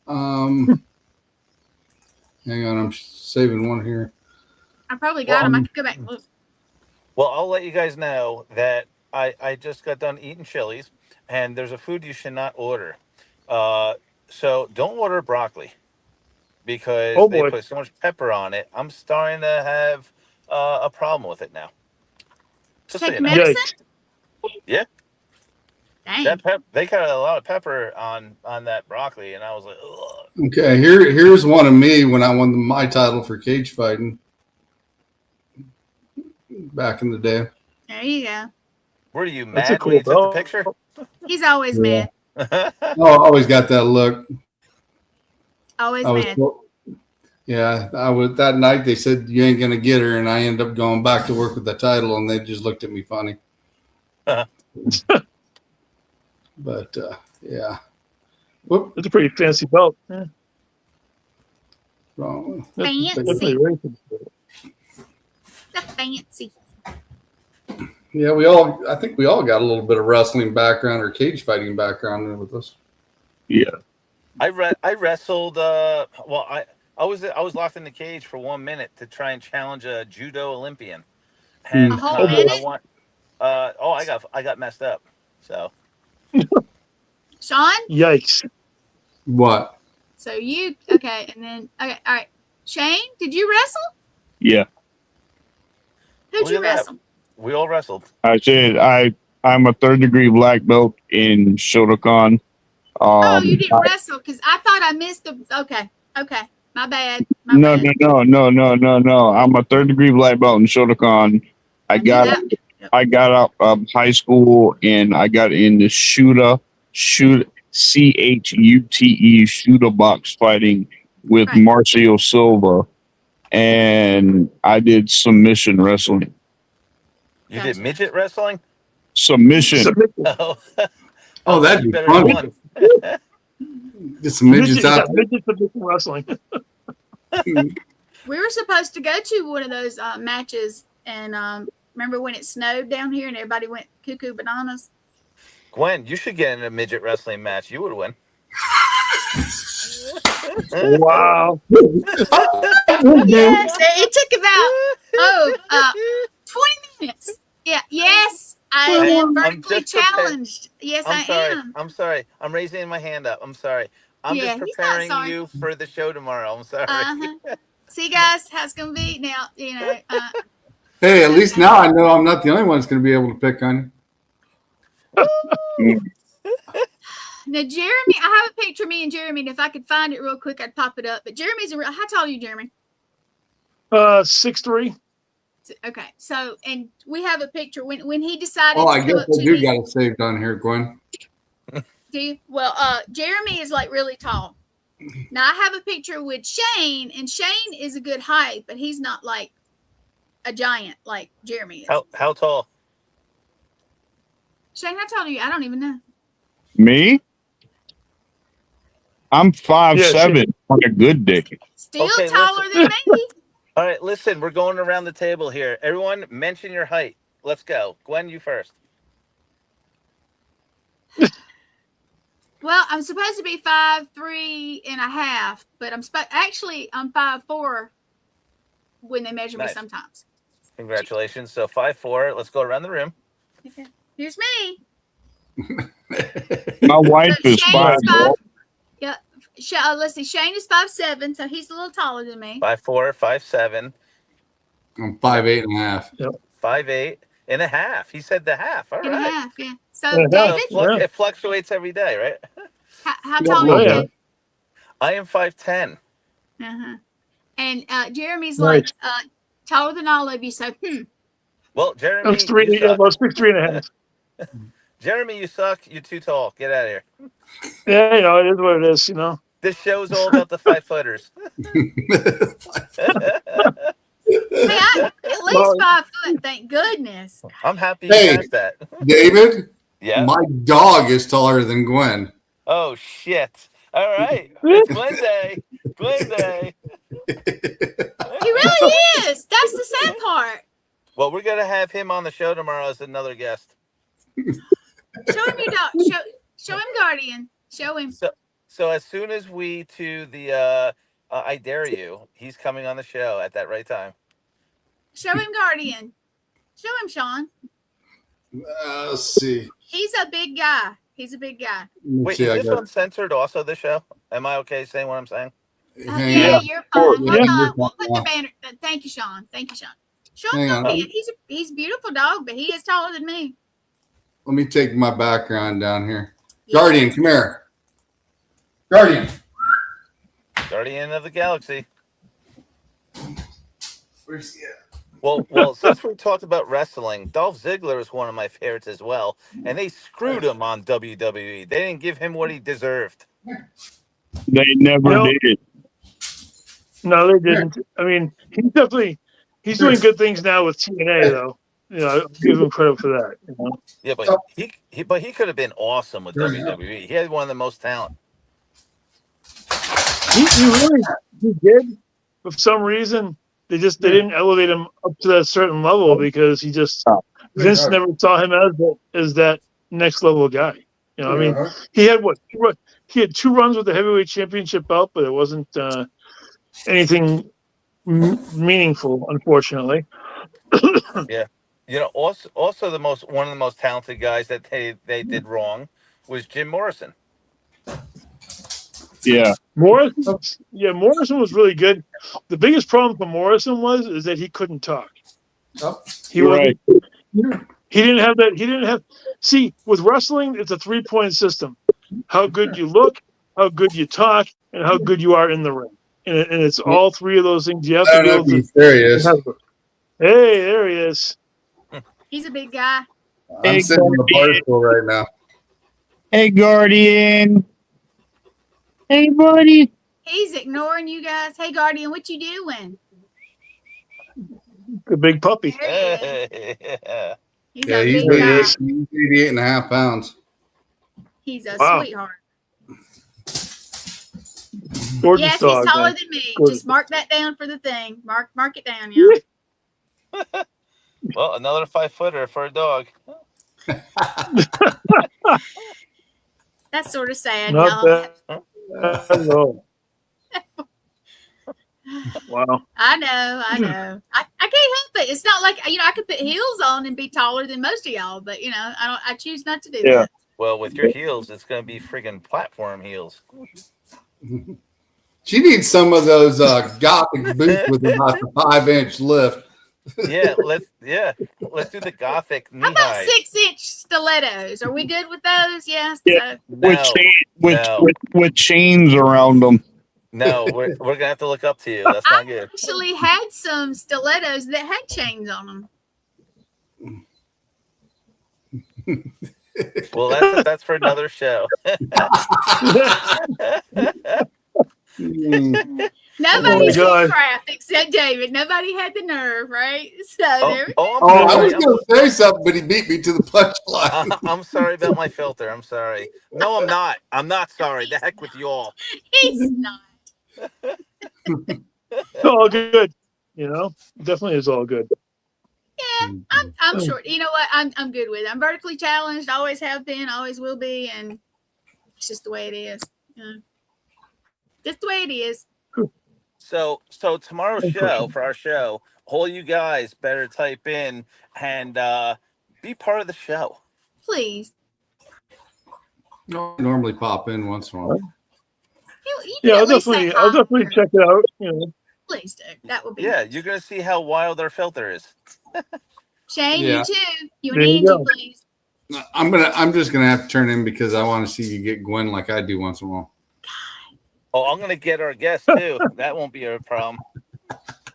Hang on, I'm saving one here. I probably got them. I could go back and look. Well, I'll let you guys know that I just got done eating Chili's, and there's a food you should not order. So don't order broccoli because Oh they boy. put so much pepper on it. I'm starting to have a problem with it now. Just so Take you know. medicine? Yeah. Dang. They got a lot of pepper on that broccoli, and I was like, ugh. Okay, here's one of me when I won my title for cage fighting. back in the day. There you go. Were you That's a mad cool when you took the belt. picture? He's always Yeah. mad. Oh, I always got that look. Always I was, mad. yeah, I was that night. They said you ain't gonna get her, and I ended up going back to work with the title, and they just looked at me funny. But yeah, whoop, It's a pretty fancy belt. Yeah. wrong. Fancy. That's pretty racing. The fancy. Yeah, I think we all got a little bit of wrestling background or cage fighting background with us. Yeah. I wrestled. Well, I was locked in the cage for 1 minute to try and challenge a judo Olympian, and A whole minute? I want. I got messed up. So Sean? Yikes. What? So you, okay, and then, okay, all right. Shane, did you wrestle? Yeah. Who'd Look you at that. wrestle? we all wrestled. I said I'm a 3rd degree black belt in Shotokan. Oh, you didn't wrestle because I thought I missed the. Okay, my bad. My No. bad. I'm a 3rd degree black belt in Shotokan. I got out of high school and I got into CHUTE shooter box fighting with Right. Marcio Silva, and I did submission wrestling. You Gotcha. did midget wrestling? Submission. Oh, Oh, that'd be better fun. than one. Get some midgets out there. Midget submission wrestling. We were supposed to go to one of those matches, and remember when it snowed down here and everybody went cuckoo bananas? Gwen, you should get in a midget wrestling match. You would win. Wow. Yes, it took about 20 minutes. Yeah, yes, I am I'm vertically just prepared. challenged. Yes, I'm I sorry. am. I'm sorry. I'm raising my hand up. I'm sorry. I'm Yeah, just he's not preparing sorry. you for the show tomorrow. I'm sorry. See, guys, how it's gonna be now. You know. Hey, at least now I know I'm not the only one that's going to be able to pick on you. Now, Jeremy, I have a picture of me and Jeremy, and if I could find it real quick, I'd pop it up. But Jeremy's how tall are you, Jeremy? 6'3". Okay, so and we have a picture when he decided. Oh, I to come guess up I to do me. got it saved on here, Gwen. Do you? Well, Jeremy is like really tall. Now I have a picture with Shane, and Shane is a good height, but he's not like a giant like Jeremy is. How tall? Shane, how tall are you? I don't even know. Me? I'm 5'7" Yeah, on a good day. Still Okay, taller than me. All right, listen. We're going around the table here. Everyone, mention your height. Let's go. Gwen, you first. Well, I'm supposed to be 5'3.5", but I'm 5'4" when they measure me Nice. sometimes. Congratulations. So 5'4". Let's go around the room. Here's me. My wife is Shane 5'4". Yeah. Let's see. Shane is 5'7", so he's a little taller than me. 5'4", 5'7", I'm 5'8.5". 5'8.5". He said the half. All And a right. half, yeah. So, And a half. David, It fluctuates every day, right? how tall Oh, are you? yeah. David? I am 5'10". Uh-huh. And Jeremy's Nice. like taller than all of you, so Well, Jeremy, I'm 6'3.5". Jeremy, you suck. You're too tall. Get out of here. Yeah, it is what it is, This show's all about the 5-footers. Hey, at least 5 foot, thank goodness. I'm happy you Hey, asked that. David, Yeah. my dog is taller than Gwen. Oh shit! All right, it's Gwen Day. Gwen Day. He really is. That's the sad part. Well, we're gonna have him on the show tomorrow as another guest. Show him your dog. Show him Guardian. Show him. So as soon as we to the I dare you, he's coming on the show at that right time. Show him Guardian. Show him Sean. Let's see. He's a big guy. He's a big guy. Wait, is this uncensored also, the show? Am I okay saying what I'm saying? Yeah, you're fine. Yeah, Hold on. you're We'll put the fine. banner. Thank you, Sean. Thank you, Sean. Sean Hang on. Guardian. He's a beautiful dog, but he is taller than me. Let me take my background down here. Guardian, come here. Guardian. Guardian of the Galaxy. Where's he at? Well, since we talked about wrestling, Dolph Ziggler is one of my favorites as well, and they screwed him on WWE. They didn't give him what he deserved. They never No, did. no, they didn't. I mean, he's doing good things now with TNA though. I'll give him credit for that. Yeah, but he could have been awesome with WWE. He had one of the most talent. He did. But for some reason, they didn't elevate him up to that certain level because Vince never saw him as that next level guy. I mean, he had he had 2 runs with the heavyweight championship belt, but it wasn't anything meaningful, unfortunately. Yeah, also one of the most talented guys that they did wrong was Jim Morrison. Yeah. Morrison was really good. The biggest problem for Morrison is that he couldn't talk. Right. He didn't have that. He didn't have. See, with wrestling, it's a 3-point system: how good you look, how good you talk, and how good you are in the ring. And it's all 3 of those things. You have to be able to. There he is. Hey, there he is. He's a big guy. I'm sitting in the bar stool right now. Hey, Guardian. Hey, buddy. He's ignoring you guys. Hey, Guardian, what you doing? The big puppy. There he is. Yeah. He's Yeah, a he's big guy. 88.5 pounds. He's a Wow. sweetheart. Gorgeous Yes, dog. he's taller Man. than me. Gorgeous. Just mark that down for the thing. Mark it down, yeah. Well, another 5-footer for a dog. That's sort of sad, Not y'all. bad at all. Wow. I know. I can't help it. It's not like I could put heels on and be taller than most of y'all, but I choose not to do that. Well, with your heels, it's going to be friggin' platform heels. She needs some of those gothic boots with about the 5-inch lift. Yeah, let's do the gothic knee How about high. 6-inch stilettos? Are we good with those? Yes. Yeah. No, With chains around them. no, we're gonna have to look up to you. That's not I good. actually had some stilettos that had chains on them. Well, that's for another show. Nobody's God. craft except David. Nobody had the nerve, right? So there we go. I'm I was sorry. going to say something, but he beat me to the punchline. I'm sorry about my filter. I'm sorry. No, I'm not. I'm not sorry. The heck with you all. He's not. It's all good. Definitely is all good. Yeah, I'm short. You know what? I'm good with it. I'm vertically challenged. Always have been. Always will be. And it's just the way it is. Just the way it is. So tomorrow's show, for our show, all you guys better type in and be part of the show. Please. Normally pop in once in a while. You can I'll at least say definitely hi. check it out. Please do. That would be Yeah, nice. you're gonna see how wild our filter is. Shane, Yeah. you too. You There and you Angie, go. please. I'm just gonna have to turn in because I want to see you get Gwen like I do once in a while. Oh, I'm gonna get our guest too. That won't be a problem.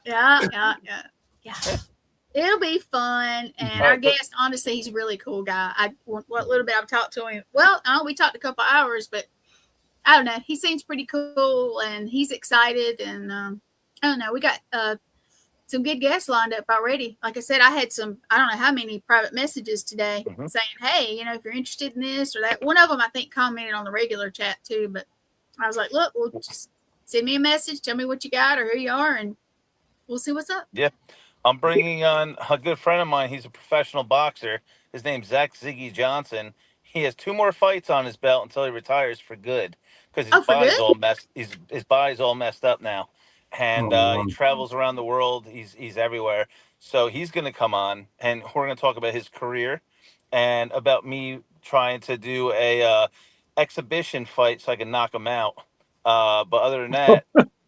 Yeah. It'll be fun. And our guest, honestly, he's a really cool guy. What little bit I've talked to him. Well, we talked a couple hours, but I don't know. He seems pretty cool and he's excited. And I don't know. We got some good guests lined up already. Like I said, I had I don't know how many private messages today saying, hey, if you're interested in this or that. One of them, I think, commented on the regular chat too. But I was like, look, well, just send me a message. Tell me what you got or who you are. And we'll see what's up. Yeah. I'm bringing on a good friend of mine. He's a professional boxer. His name's Zach Ziggy Johnson. He has 2 more fights on his belt until he retires for good because his body's all messed. His body's all messed up now, and he travels around the world. He's everywhere. So he's going to come on, and we're going to talk about his career and about me trying to do a exhibition fight so I can knock him out. But other than that,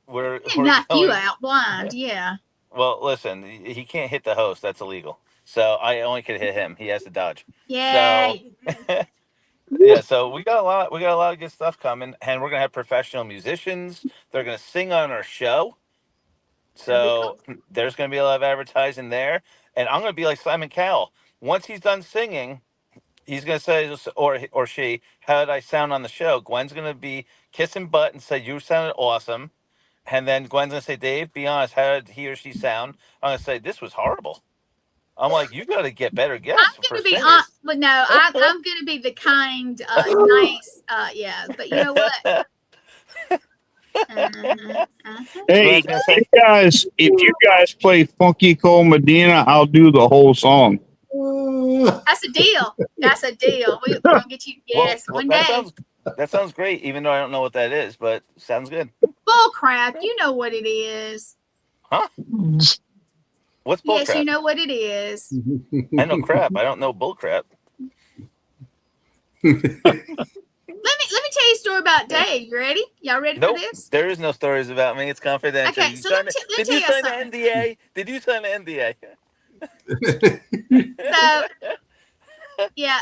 we're knock you going out blind. Yeah. Well, listen, he can't hit the host. That's illegal. So I only can hit him. He has to dodge. Yeah. So, yeah. So we got a lot. We got a lot of good stuff coming, and we're gonna have professional musicians. They're gonna sing on our show. So there's going to be a lot of advertising there. And I'm going to be like Simon Cowell. Once he's done singing, he's going to say, or she, how did I sound on the show? Gwen's going to be kissing butt and say, you sounded awesome. And then Gwen's going to say, Dave, be honest, how did he or she sound? I'm going to say, this was horrible. I'm like, you got to get better guests. I'm going to be honest, but no, I'm going to be the kind, nice, yeah. But you know what? Hey, guys, if you guys play Funky Cole Medina, I'll do the whole song. That's a deal. That's a deal. We're going to get you, yes, one day. That sounds great, even though I don't know what that is, but sounds good. Bull crap. You know what it is. Huh? What's bull crap? Yes, you know what it is. I know crap. I don't know bull crap. Let me tell you a story about Dave. You ready? Y'all ready for this? There is no stories about me. It's confidential. Okay, so let me did you sign an NDA? Did you sign an NDA? So, yeah.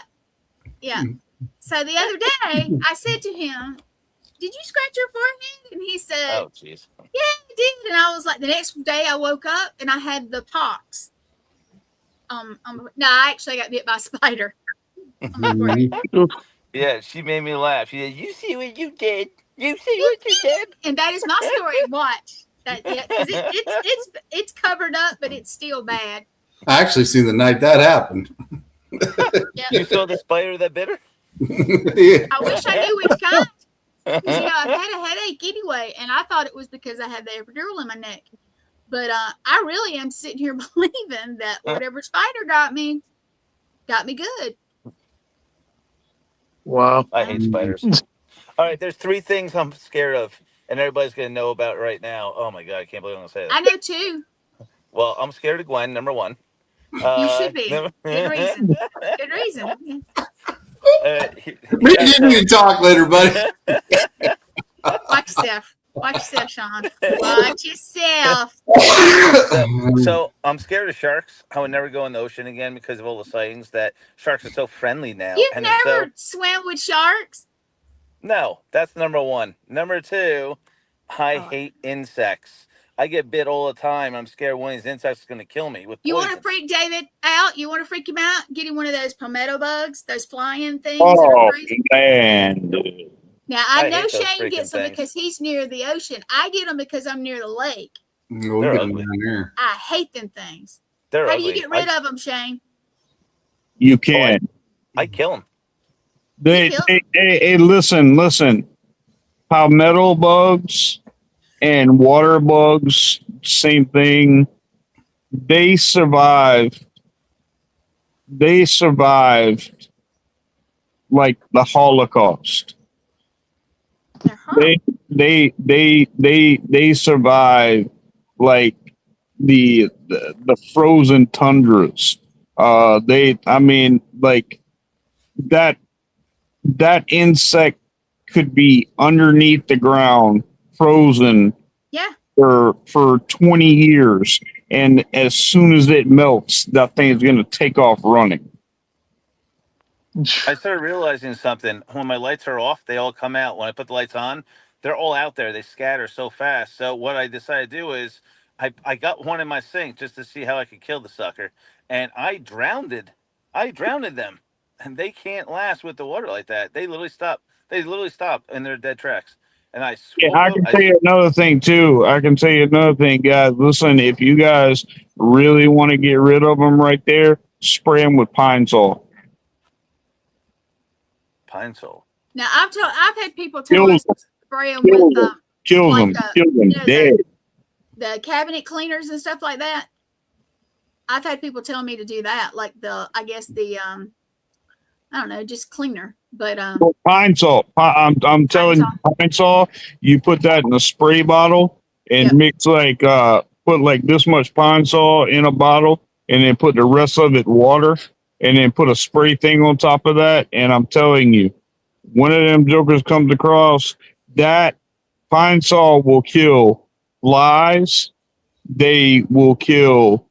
So the other day, I said to him, "Did you scratch your forehead?" And he said, "Oh, jeez." Yeah, I did. And I was like, the next day I woke up and I had the pox. No, I actually got bit by a spider. Yeah, she made me laugh. She said, "You see what you did? You see what you did?" And that is my story. Watch that, because it's covered up, but it's still bad. I actually seen the night that happened. Yep. You saw the spider that bit her? Yeah. I wish I knew which kind. Because, I've had a headache anyway, and I thought it was because I had the epidural in my neck. But I really am sitting here believing that whatever spider got me good. Wow. I hate spiders. All right, there's 3 things I'm scared of, and everybody's going to know about right now. Oh, my God, I can't believe I'm going to say that. I know, too. Well, I'm scared of Gwen, number 1. You should be. Good reason. Good reason. We didn't even talk later, buddy. Watch yourself. Watch yourself, Sean. Watch yourself. So I'm scared of sharks. I would never go in the ocean again because of all the sightings that sharks are so friendly now. You've never swam with sharks? No, that's number 1. Number 2, I hate insects. I get bit all the time. I'm scared one of these insects is going to kill me with poison. You want to freak David out? You want to freak him out? Get him one of those palmetto bugs, those flying things. Oh, man. Now, I know Shane gets them because he's near the ocean. I get them because I'm near the lake. They're ugly. I hate them things. How do you get rid of them, Shane? You can. I kill them. Hey, listen. Palmetto bugs and water bugs, same thing. They survived like the Holocaust. They survived like the frozen tundras. Like that insect could be underneath the ground, frozen for 20 years, and as soon as it melts, that thing is going to take off running. I started realizing something. When my lights are off, they all come out. When I put the lights on, they're all out there. They scatter so fast. So what I decided to do is I got one in my sink just to see how I could kill the sucker, and I drowned them, and they can't last with the water like that. They literally stop in their dead tracks. And I can tell you another thing too. Guys. Listen, if you guys really want to get rid of them right there, spray them with pine salt. Pine salt. Now I've had people tell us to spray them with kill them dead. The cabinet cleaners and stuff like that. I've had people tell me to do that, like I don't know, just cleaner. But pine salt. I'm telling you, pine salt. You put that in a spray bottle and mix put like this much pine salt in a bottle, and then put the rest of it water, and then put a spray thing on top of that. And I'm telling you, one of them jokers comes across, that pine salt will kill flies. They will kill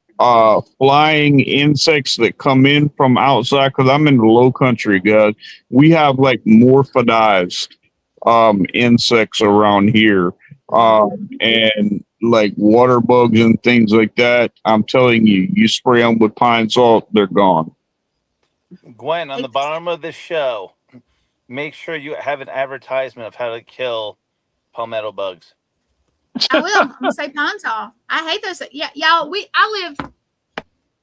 flying insects that come in from outside, because I'm in the low country, guys. We have like morphodized insects around here, and like water bugs and things like that, I'm telling you, you spray them with pine salt, they're gone. Gwen, on the bottom of the show, make sure you have an advertisement of how to kill palmetto bugs. I will. I'm gonna say pine tar. I hate those. Yeah, y'all.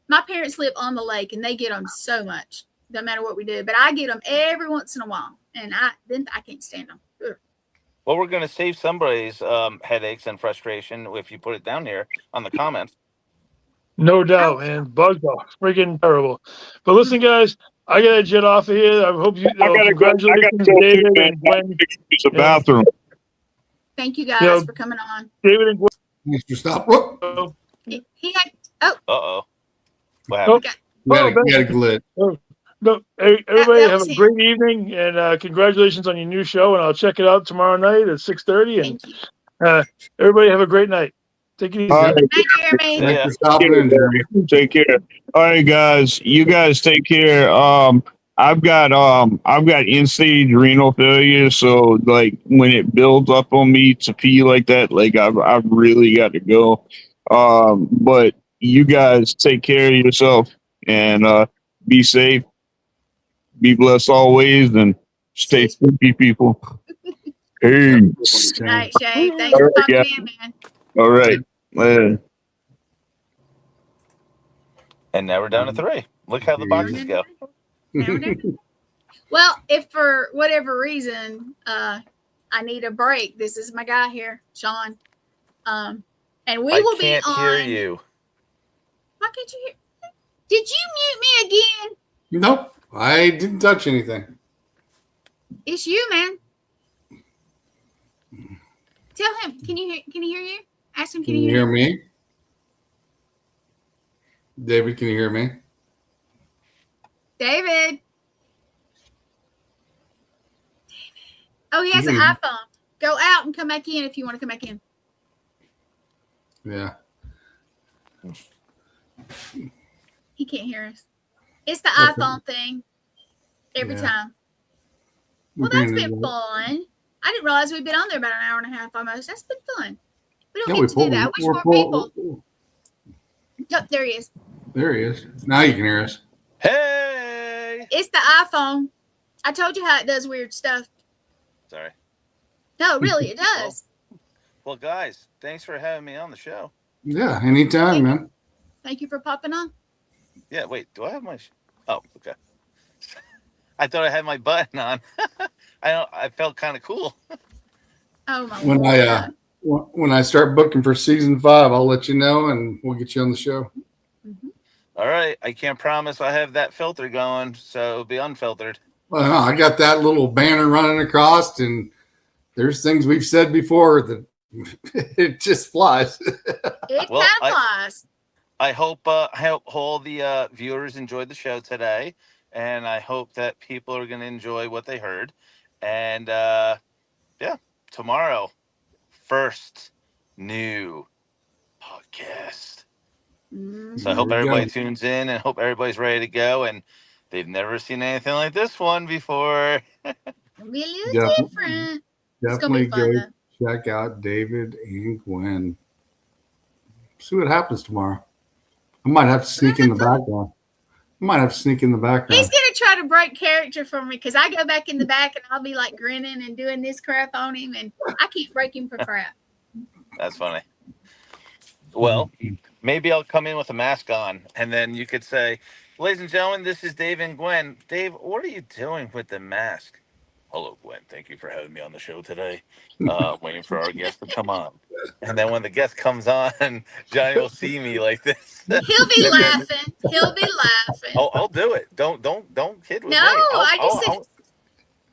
My parents live on the lake, and they get them so much. No matter what we do, but I get them every once in a while, and I can't stand them. Ugh. Well, we're going to save somebody's headaches and frustration if you put it down here on the comments. No doubt, man. Bugs are freaking terrible. But listen, guys, I gotta jet off of here. I hope you. Congratulations, David and Gwen. Use the bathroom. Thank you guys for coming on. David and Gwen. Thanks for stopping. He had. Oh. Uh-oh. What happened? We had a glitch. No, everybody have a great evening, and congratulations on your new show. And I'll check it out tomorrow night at 6:30. And everybody have a great night. Take it easy. All right. Thank you, Jeremy. Thanks for stopping in, Jeremy. Take care. All right, guys. You guys take care. I've got end-stage renal failure, so like when it builds up on me to pee like that, like I've really got to go. But you guys take care of yourself and be safe. Be blessed always and stay spooky, people. Hey. Good night, Shay. Thanks for popping in, man. All right. And now we're down to 3. Look how the boxes go. Well, if for whatever reason I need a break, this is my guy here, Sean. And we will be on. I can't hear you. Why can't you hear? Did you mute me again? Nope. I didn't touch anything. It's you, man. Tell him. Can he hear you? Ask him. Can you hear me? David, can you hear me? David. Oh, he has an iPhone. Go out and come back in if you want to come back in. Yeah. He can't hear us. It's the iPhone thing every time. Well, that's been fun. I didn't realize we'd been on there about an hour and a half almost. That's been fun. We don't get to do that. I wish more people. Yep, there he is. There he is. Now you can hear us. Hey! It's the iPhone. I told you how it does weird stuff. Sorry. No, really, it does. Well, guys, thanks for having me on the show. Yeah, anytime, man. Thank you for popping on. Yeah, wait, do I have my... Oh, okay. I thought I had my button on. I felt kind of cool. Oh, my Lord. When I start booking for season 5, I'll let you know, and we'll get you on the show. Mm-hmm. All right. I can't promise I have that filter going, so it'll be unfiltered. Well, no, I got that little banner running across, and there's things we've said before that it just flies. It kind of flies. I hope all the viewers enjoyed the show today, and I hope that people are going to enjoy what they heard. And tomorrow, first new podcast. So I hope everybody tunes in and hope everybody's ready to go. And they've never seen anything like this one before. It'll be a little different. Definitely go check out David and Gwen. See what happens tomorrow. I might have to sneak in the background. He's gonna try to break character for me because I go back in the back and I'll be like grinning and doing this crap on him, and I can't break him for crap. That's funny. Well, maybe I'll come in with a mask on, and then you could say, "Ladies and gentlemen, this is Dave and Gwen. Dave, what are you doing with the mask?" "Hello, Gwen. Thank you for having me on the show today. Waiting for our guest to come on." And then when the guest comes on, Johnny will see me like this. He'll be laughing. Oh, I'll do it. Don't kid with me.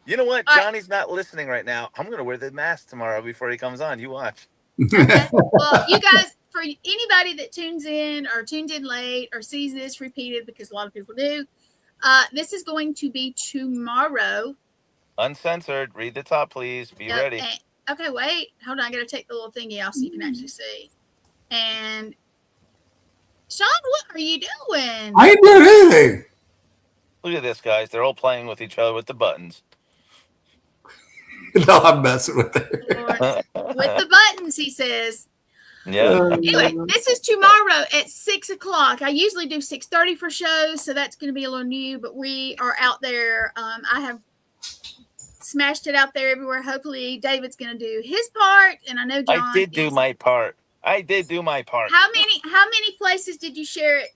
You know what? Johnny's not listening right now. I'm going to wear the mask tomorrow before he comes on. You watch. Okay. Well, you guys, for anybody that tunes in or tuned in late or sees this repeated, because a lot of people do, this is going to be tomorrow. Uncensored. Read the top, please. Be ready. Okay, wait. Hold on. I got to take the little thingy off so you can actually see. And Sean, what are you doing? I ain't doing anything. Look at this, guys. They're all playing with each other with the buttons. No, I'm messing with it. With the buttons, he says. Yeah. Anyway, this is tomorrow at 6:00. I usually do 6:30 for shows, so that's going to be a little new. But we are out there. I have smashed it out there everywhere. Hopefully, David's going to do his part, and I know John. I did do my part. How many places did you share it?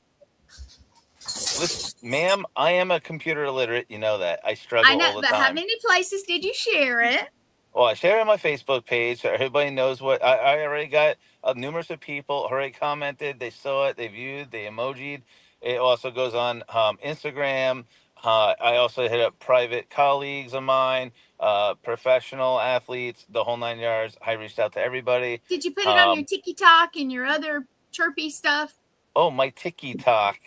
Listen, ma'am, I am a computer illiterate. You know that. I struggle all the time. But how many places did you share it? Well, I share it on my Facebook page so everybody knows what I already got. Numerous of people already commented. They saw it. They viewed. They emojied. It also goes on Instagram. I also hit up private colleagues of mine, professional athletes, the whole 9 yards. I reached out to everybody. Did you put it on your TikTok and your other chirpy stuff? Oh, my TikTok.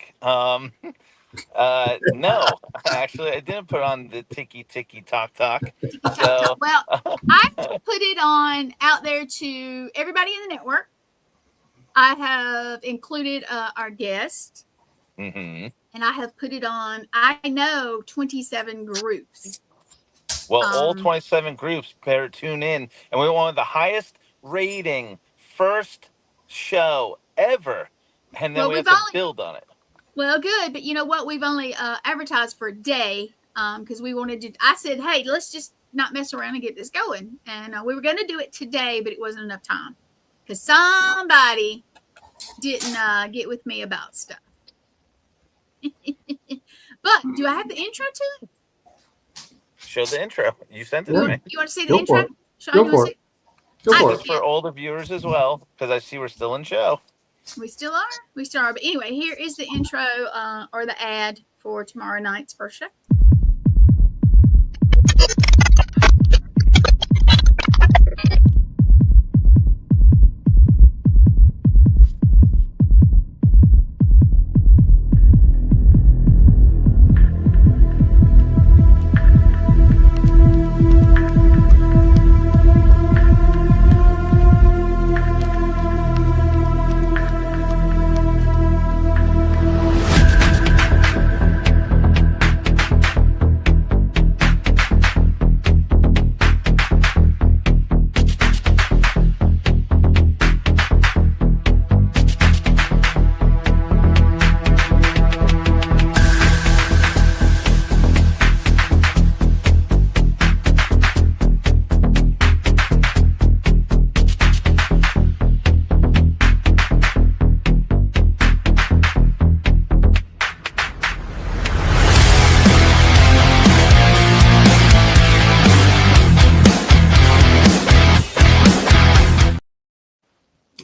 No, actually, I didn't put on the Tiki Talk. So, well, I put it on out there to everybody in the network. I have included our guest, and I have put it on. I know 27 groups. Well, all 27 groups better tune in, and we want the highest rating first show ever, and then we have to build on it. Well, good, but you know what? We've only advertised for a day because we wanted to. I said, hey, let's just not mess around and get this going. And we were going to do it today, but it wasn't enough time because somebody didn't get with me about stuff. But do I have the intro to it? Show the intro. You sent it to me. You want to see the intro? Go for it. Go for it. For all the viewers as well, because I see we're still in show. We still are. But anyway, here is the intro or the ad for tomorrow night's first show.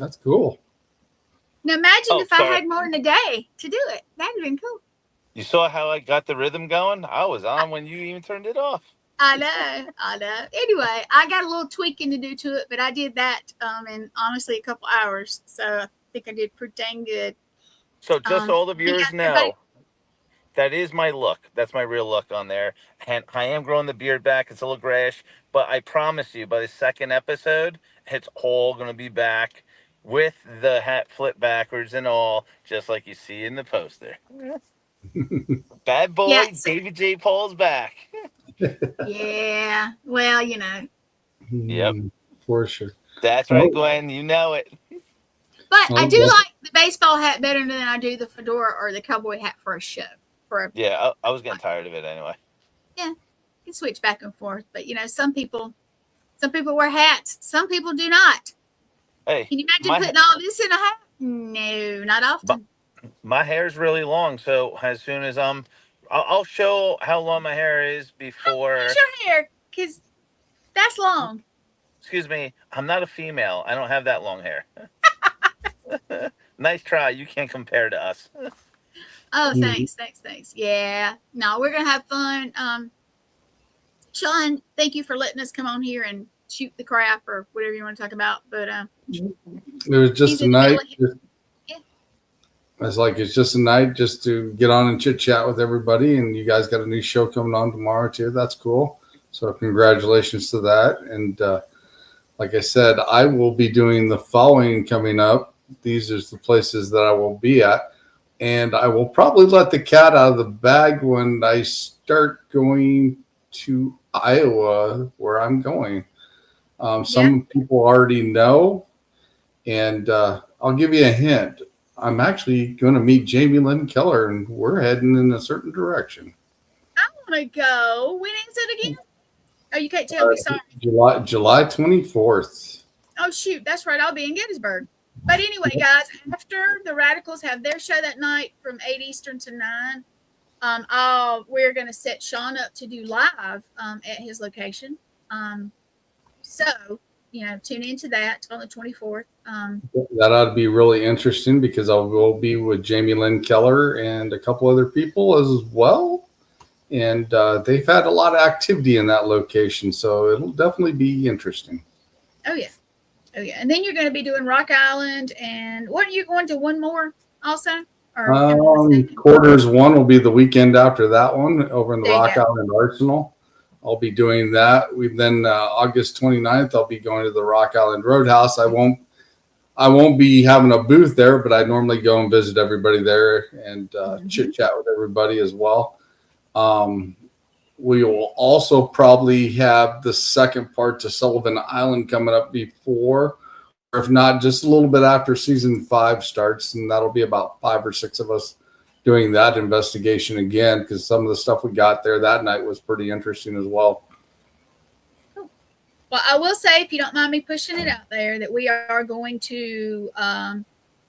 That's cool. Now imagine if I had more than a day to do it. That'd have been cool. You saw how I got the rhythm going? I was on when you even turned it off. I know. Anyway, I got a little tweaking to do to it, but I did that in honestly a couple hours. So I think I did pretty dang good. So just so all the viewers know, that is my look. That's my real look on there. And I am growing the beard back. It's a little grayish, but I promise you by the second episode, it's all going to be back with the hat flipped backwards and all, just like you see in the poster. Bad boy, yes. David J. Paul's back. Yeah, well, you know. Yep. For sure. That's right, Gwen. You know it. But I do like the baseball hat better than I do the fedora or the cowboy hat for a show. Yeah, I was getting tired of it anyway. Yeah, you can switch back and forth. But, you know, some people wear hats. Some people do not. Hey, can you imagine putting all this in a hat? No, not often. My hair's really long, so as soon as I'll show how long my hair is before. How's your hair? Because that's long. Excuse me, I'm not a female. I don't have that long hair. Nice try. You can't compare to us. Oh, thanks. Yeah, no, we're gonna have fun. Sean, thank you for letting us come on here and shoot the crap or whatever you want to talk about. But it was just a night. It's just a night just to get on and chit chat with everybody. And you guys got a new show coming on tomorrow too. That's cool. So congratulations to that. And like I said, I will be doing the following coming up. These are the places that I will be at. And I will probably let the cat out of the bag when I start going to Iowa, where I'm going. Some people already know. And I'll give you a hint. I'm actually going to meet Jamie Lynn Keller, and we're heading in a certain direction. I want to go. When is it again? Oh, you can't tell me. Sorry. July 24th. Oh, shoot. That's right. I'll be in Gettysburg. But anyway, guys, after the Radicals have their show that night from 8 Eastern to 9, we're going to set Sean up to do live at his location. So, tune into that on the 24th. That ought to be really interesting because I will be with Jamie Lynn Keller and a couple other people as well. And they've had a lot of activity in that location, so it'll definitely be interesting. Oh, yeah. And then you're going to be doing Rock Island, and what are you going to one more also? Quarters 1 will be the weekend after that one over in the Rock Island Arsenal. I'll be doing that. Then August 29th, I'll be going to the Rock Island Roadhouse. I won't be having a booth there, but I normally go and visit everybody there and chit chat with everybody as well. We will also probably have the second part to Sullivan Island coming up before, or if not, just a little bit after season 5 starts. And that'll be about 5 or 6 of us doing that investigation again, because some of the stuff we got there that night was pretty interesting as well. Well, I will say, if you don't mind me pushing it out there, that we are going to,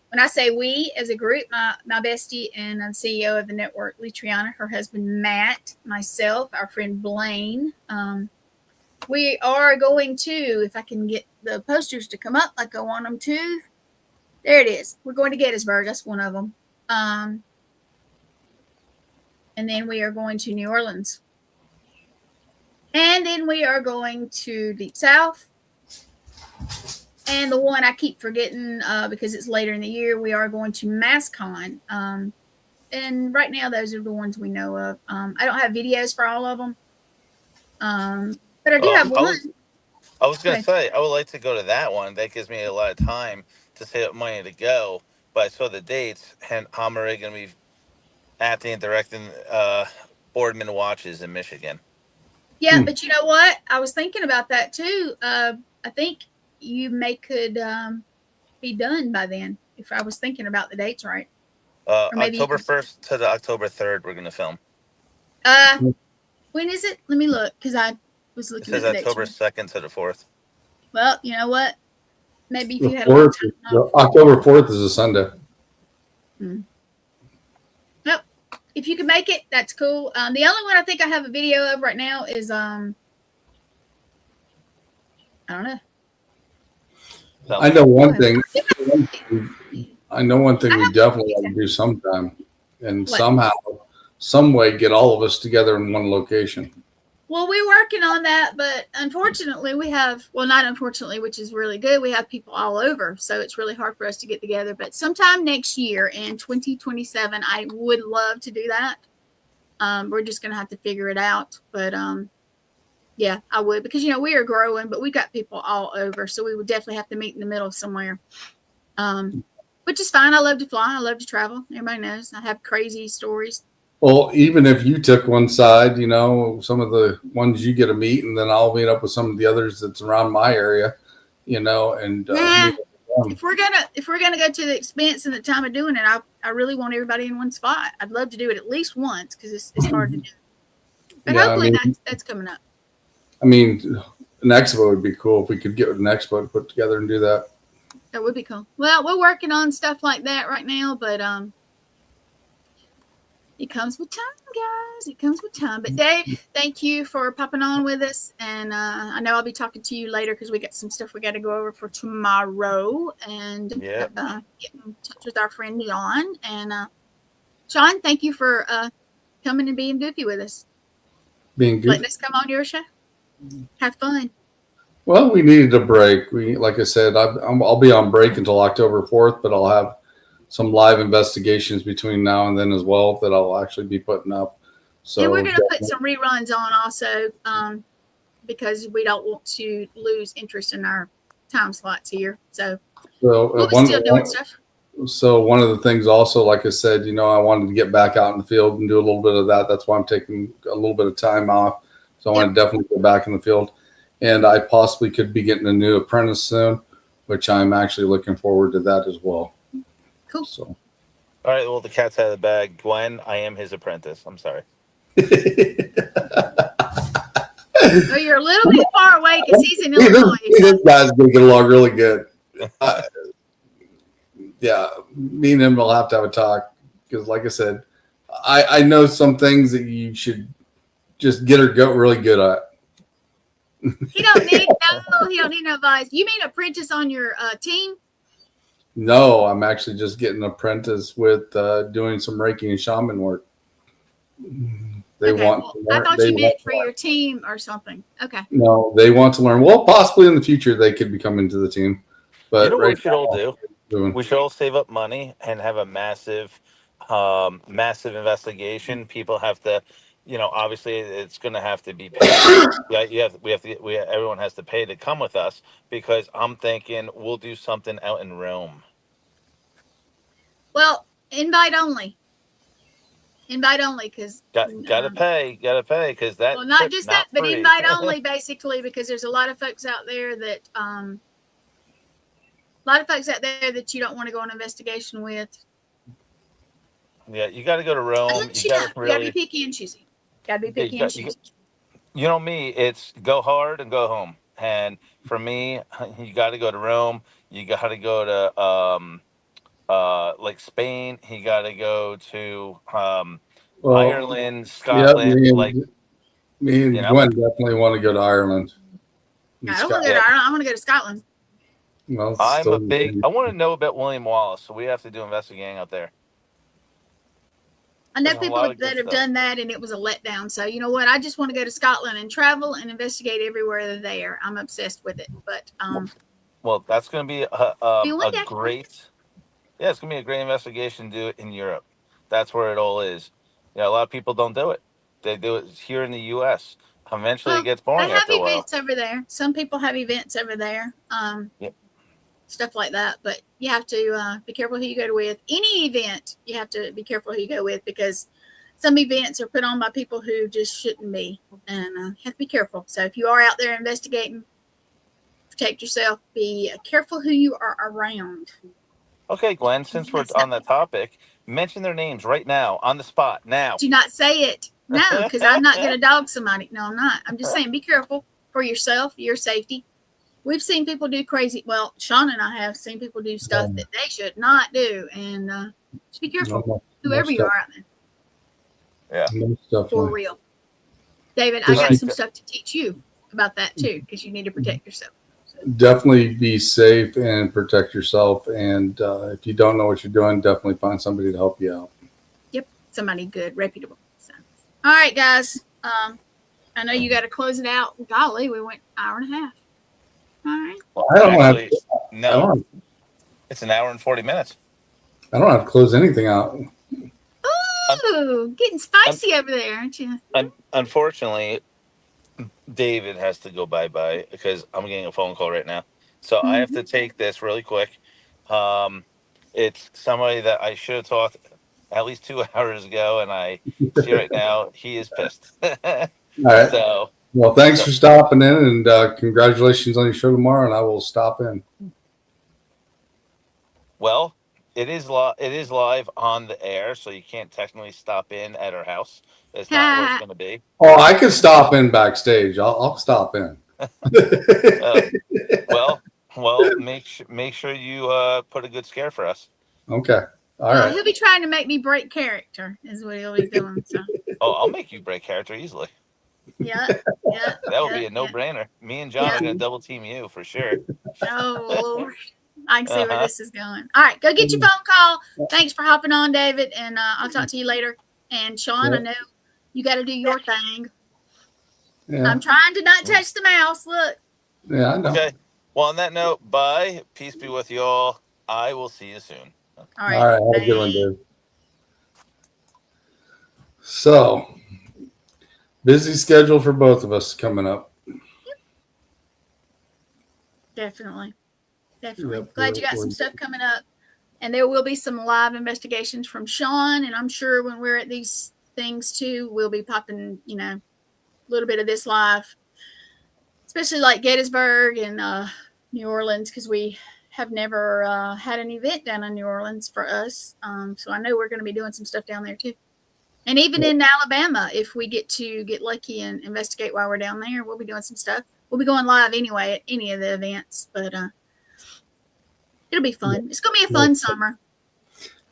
when I say we as a group, my bestie and CEO of the network, Litriana, her husband, Matt, myself, our friend Blaine, we are going to, if I can get the posters to come up like I want them to, there it is. We're going to Gettysburg. That's one of them. And then we are going to New Orleans. And then we are going to Deep South. And the one I keep forgetting because it's later in the year, we are going to MassCon. And right now, those are the ones we know of. I don't have videos for all of them. But I do have one. I was going to say, I would like to go to that one. That gives me a lot of time to save up money to go. But I saw the dates, and I'm already going to be acting and directing Boardman Watches in Michigan. Yeah, but you know what? I was thinking about that too. I think you could be done by then, if I was thinking about the dates right. October 1st to the October 3rd, we're going to film. When is it? Let me look, because I was looking at the dates. October 2nd to the 4th. Well, you know what? Maybe if you had October 4th is a Sunday. Nope. If you can make it, that's cool. The only one I think I have a video of right now is I don't know. I know one thing. I know one thing we definitely have to do sometime, and somehow, some way, get all of us together in one location. Well, we're working on that, but unfortunately, not unfortunately, which is really good. We have people all over, so it's really hard for us to get together. But sometime next year in 2027, I would love to do that. We're just going to have to figure it out. But yeah, I would, because, we are growing, but we got people all over. So we would definitely have to meet in the middle somewhere, which is fine. I love to fly. I love to travel. Everybody knows I have crazy stories. Well, even if you took one side, some of the ones you get to meet, and then I'll meet up with some of the others that's around my area, and if we're gonna go to the expense and the time of doing it, I really want everybody in one spot. I'd love to do it at least once, because it's hard to do. But hopefully that's coming up. I mean, an expo would be cool if we could get an expo to put together and do that. That would be cool. Well, we're working on stuff like that right now, but it comes with time, guys. It comes with time. But Dave, thank you for popping on with us. And I know I'll be talking to you later, because we got some stuff we got to go over for tomorrow. And get in touch with our friend Leon. And Sean, thank you for coming and being goofy with us. Being goofy. Letting us come on your show. Have fun. Well, we needed a break. Like I said, I'll be on break until October 4th, but I'll have some live investigations between now and then as well that I'll actually be putting up. So we're going to put some reruns on also, because we don't want to lose interest in our time slots here. So we'll be still doing stuff. So one of the things also, like I said, I wanted to get back out in the field and do a little bit of that. That's why I'm taking a little bit of time off. So I want to definitely go back in the field. And I possibly could be getting a new apprentice soon which I'm actually looking forward to that as well. Cool. So. All right. Well, the cat's out of the bag. Gwen, I am his apprentice. I'm sorry. So you're a little bit far away because he's in Illinois. This guy's gonna get along really good. Yeah, me and him will have to have a talk because, like I said, I know some things that you should just get really good at. He don't need no advice. You mean apprentice on your team? No, I'm actually just getting an apprentice with doing some Reiki and shaman work. They want. Well, I thought you meant for your team or something. Okay. No, they want to learn. Well, possibly in the future they could be coming to the team. But you know what we should all do? Doing. We should all save up money and have a massive investigation. People have to, obviously it's going to have to be paid. Yeah, everyone has to pay to come with us because I'm thinking we'll do something out in Rome. Well, invite only. Invite only because gotta pay because that. Well, not just that, but free. invite only basically because there's a lot of folks out there that you don't want to go on an investigation with. Yeah, you got to go to Rome. You got to be picky and choosy. Got to be picky and choosy. You know me, it's go hard and go home. And for me, you got to go to Rome. You got to go to like Spain. You got to go to Ireland, Scotland. Me and Gwen definitely want to go to Ireland. I don't want to go to Ireland. I want to go to Scotland. Well, I want to know about William Wallace, so we have to do investigating out there. I know people that have done that, and it was a letdown. So you know what? I just want to go to Scotland and travel and investigate everywhere they're there. I'm obsessed with it. But well, that's going to be a great. Yeah, it's going to be a great investigation to do it in Europe. That's where it all is. A lot of people don't do it. They do it here in the U.S. Eventually, it gets boring. They have events over there. Some people have events over there. Stuff like that. But you have to be careful who you go with. Any event, you have to be careful who you go with because some events are put on by people who just shouldn't be. And you have to be careful. So if you are out there investigating, protect yourself. Be careful who you are around. Okay, Gwen, since we're on that topic, mention their names right now, on the spot, now. Do not say it. No, because I'm not going to dog somebody. No, I'm not. I'm just saying be careful for yourself, your safety. We've seen people do crazy. Well, Sean and I have seen people do stuff that they should not do. And just be careful, whoever you are out there. Yeah. For real. David, I got some stuff to teach you about that too, because you need to protect yourself. Definitely be safe and protect yourself. And if you don't know what you're doing, definitely find somebody to help you out. Yep. Somebody good, reputable. So. All right, guys. I know you got to close it out. Golly, we went an hour and a half. All right. Well, it's an hour and 40 minutes. I don't have to close anything out. Ooh, getting spicy over there, aren't you? Unfortunately, David has to go bye-bye because I'm getting a phone call right now. So I have to take this really quick. It's somebody that I should have talked at least 2 hours ago, and I see right now he is pissed. All right. Well, thanks for stopping in, and congratulations on your show tomorrow, and I will stop in. Well, it is live on the air, so you can't technically stop in at our house. It's not where it's going to be. Oh, I can stop in backstage. I'll stop in. Well, make sure you put a good scare for us. Okay. All right. He'll be trying to make me break character, is what he'll be doing. So. Oh, I'll make you break character easily. Yeah. That would be a no-brainer. Me and John are going to double team you for sure. Oh, Lord. I can see where this is going. All right, go get your phone call. Thanks for hopping on, David, and I'll talk to you later. And Sean, I know you got to do your thing. Yeah. I'm trying to not touch the mouse. Look. Yeah, I know. Okay. Well, on that note, bye. Peace be with you all. I will see you soon. All right. Have a good one, Dave. So, busy schedule for both of us coming up. Definitely. Glad you got some stuff coming up. And there will be some live investigations from Sean. And I'm sure when we're at these things too, we'll be popping, a little bit of this live, especially like Gettysburg and New Orleans, because we have never had an event down in New Orleans for us. So I know we're going to be doing some stuff down there too. And even in Alabama, if we get lucky and investigate while we're down there, we'll be doing some stuff. We'll be going live anyway at any of the events, but it'll be fun. It's going to be a fun summer.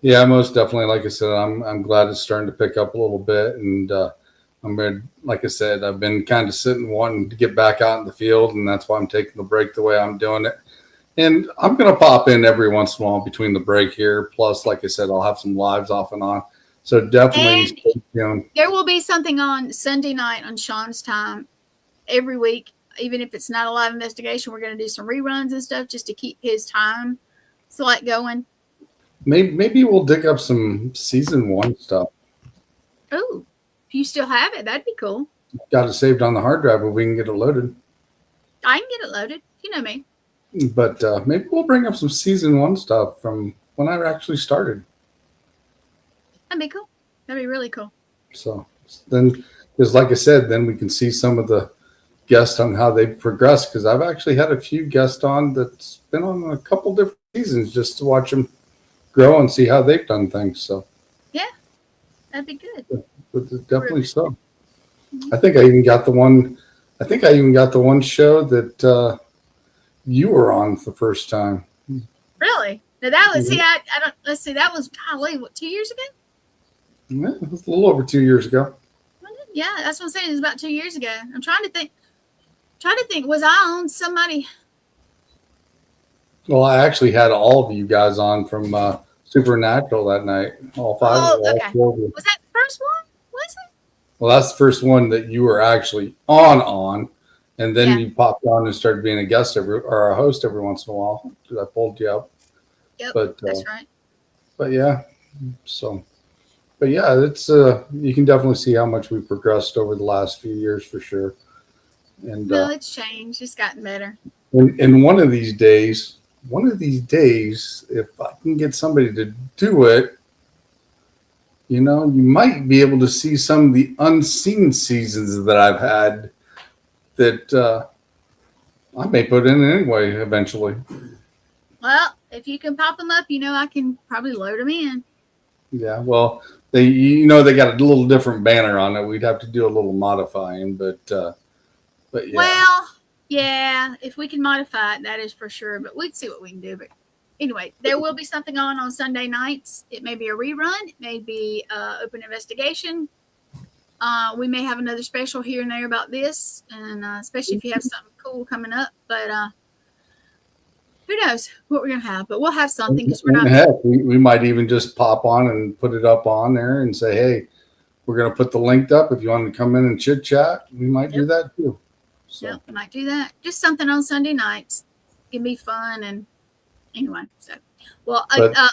Yeah, most definitely. Like I said, I'm glad it's starting to pick up a little bit, and I'm ready. Like I said, I've been kind of sitting wanting to get back out in the field, and that's why I'm taking the break the way I'm doing it. And I'm going to pop in every once in a while between the break here. Plus, like I said, I'll have some lives off and on. So definitely stay tuned. There will be something on Sunday night on Sean's time every week. Even if it's not a live investigation, we're going to do some reruns and stuff just to keep his time slot going. Maybe we'll dig up some season 1 stuff. Oh, if you still have it, that'd be cool. Got it saved on the hard drive, but we can get it loaded. I can get it loaded. You know me. But maybe we'll bring up some season 1 stuff from when I actually started. That'd be cool. That'd be really cool. So then, because like I said, then we can see some of the guests on how they progress. Because I've actually had a few guests on that's been on a couple different seasons just to watch them grow and see how they've done things. So yeah, that'd be good. But definitely so. I think I even got the one. I think I even got the one show that you were on the first time. Really? Now that was I don't. Let's see. That was golly, what, 2 years ago? Yeah, it was a little over 2 years ago. Yeah, that's what I'm saying. It was about 2 years ago. I'm trying to think. Was I on somebody? Well, I actually had all of you guys on from Supernatural that night. All 5. Oh, okay. Was that the first one? Was it? Well, that's the first one that you were actually on, and then you popped on and started being a guest or a host every once in a while because I pulled you up. Yep, but that's right. But yeah, but yeah, it's you can definitely see how much we've progressed over the last few years for sure. And well, it's changed. It's gotten better. And one of these days, if I can get somebody to do it, you might be able to see some of the unseen seasons that I've had that I may put in anyway eventually. Well, if you can pop them up, I can probably load them in. Yeah, well, they got a little different banner on it. We'd have to do a little modifying, but yeah. Well, yeah, if we can modify it, that is for sure. But we'd see what we can do. But anyway, there will be something on Sunday nights. It may be a rerun. It may be open investigation. We may have another special here and there about this, and especially if you have something cool coming up. But who knows what we're going to have. But we'll have something because we're not. Heck, we might even just pop on and put it up on there and say, hey, we're going to put the link up. If you want to come in and chit chat, we might do that too. So. Yeah, we might do that. Just something on Sunday nights. It can be fun. And anyway, so, well,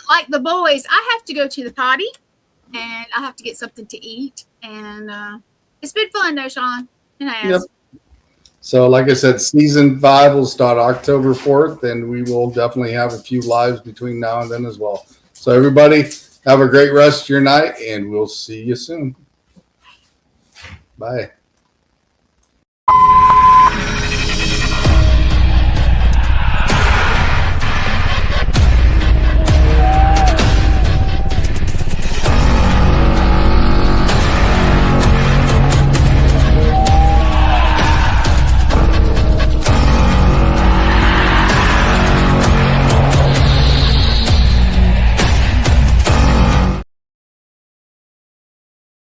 like the boys, I have to go to the potty and I have to get something to eat. And it's been fun though, Sean. It has. Yep. So like I said, season 5 will start October 4th, and we will definitely have a few lives between now and then as well. So everybody have a great rest of your night, and we'll see you soon. Bye.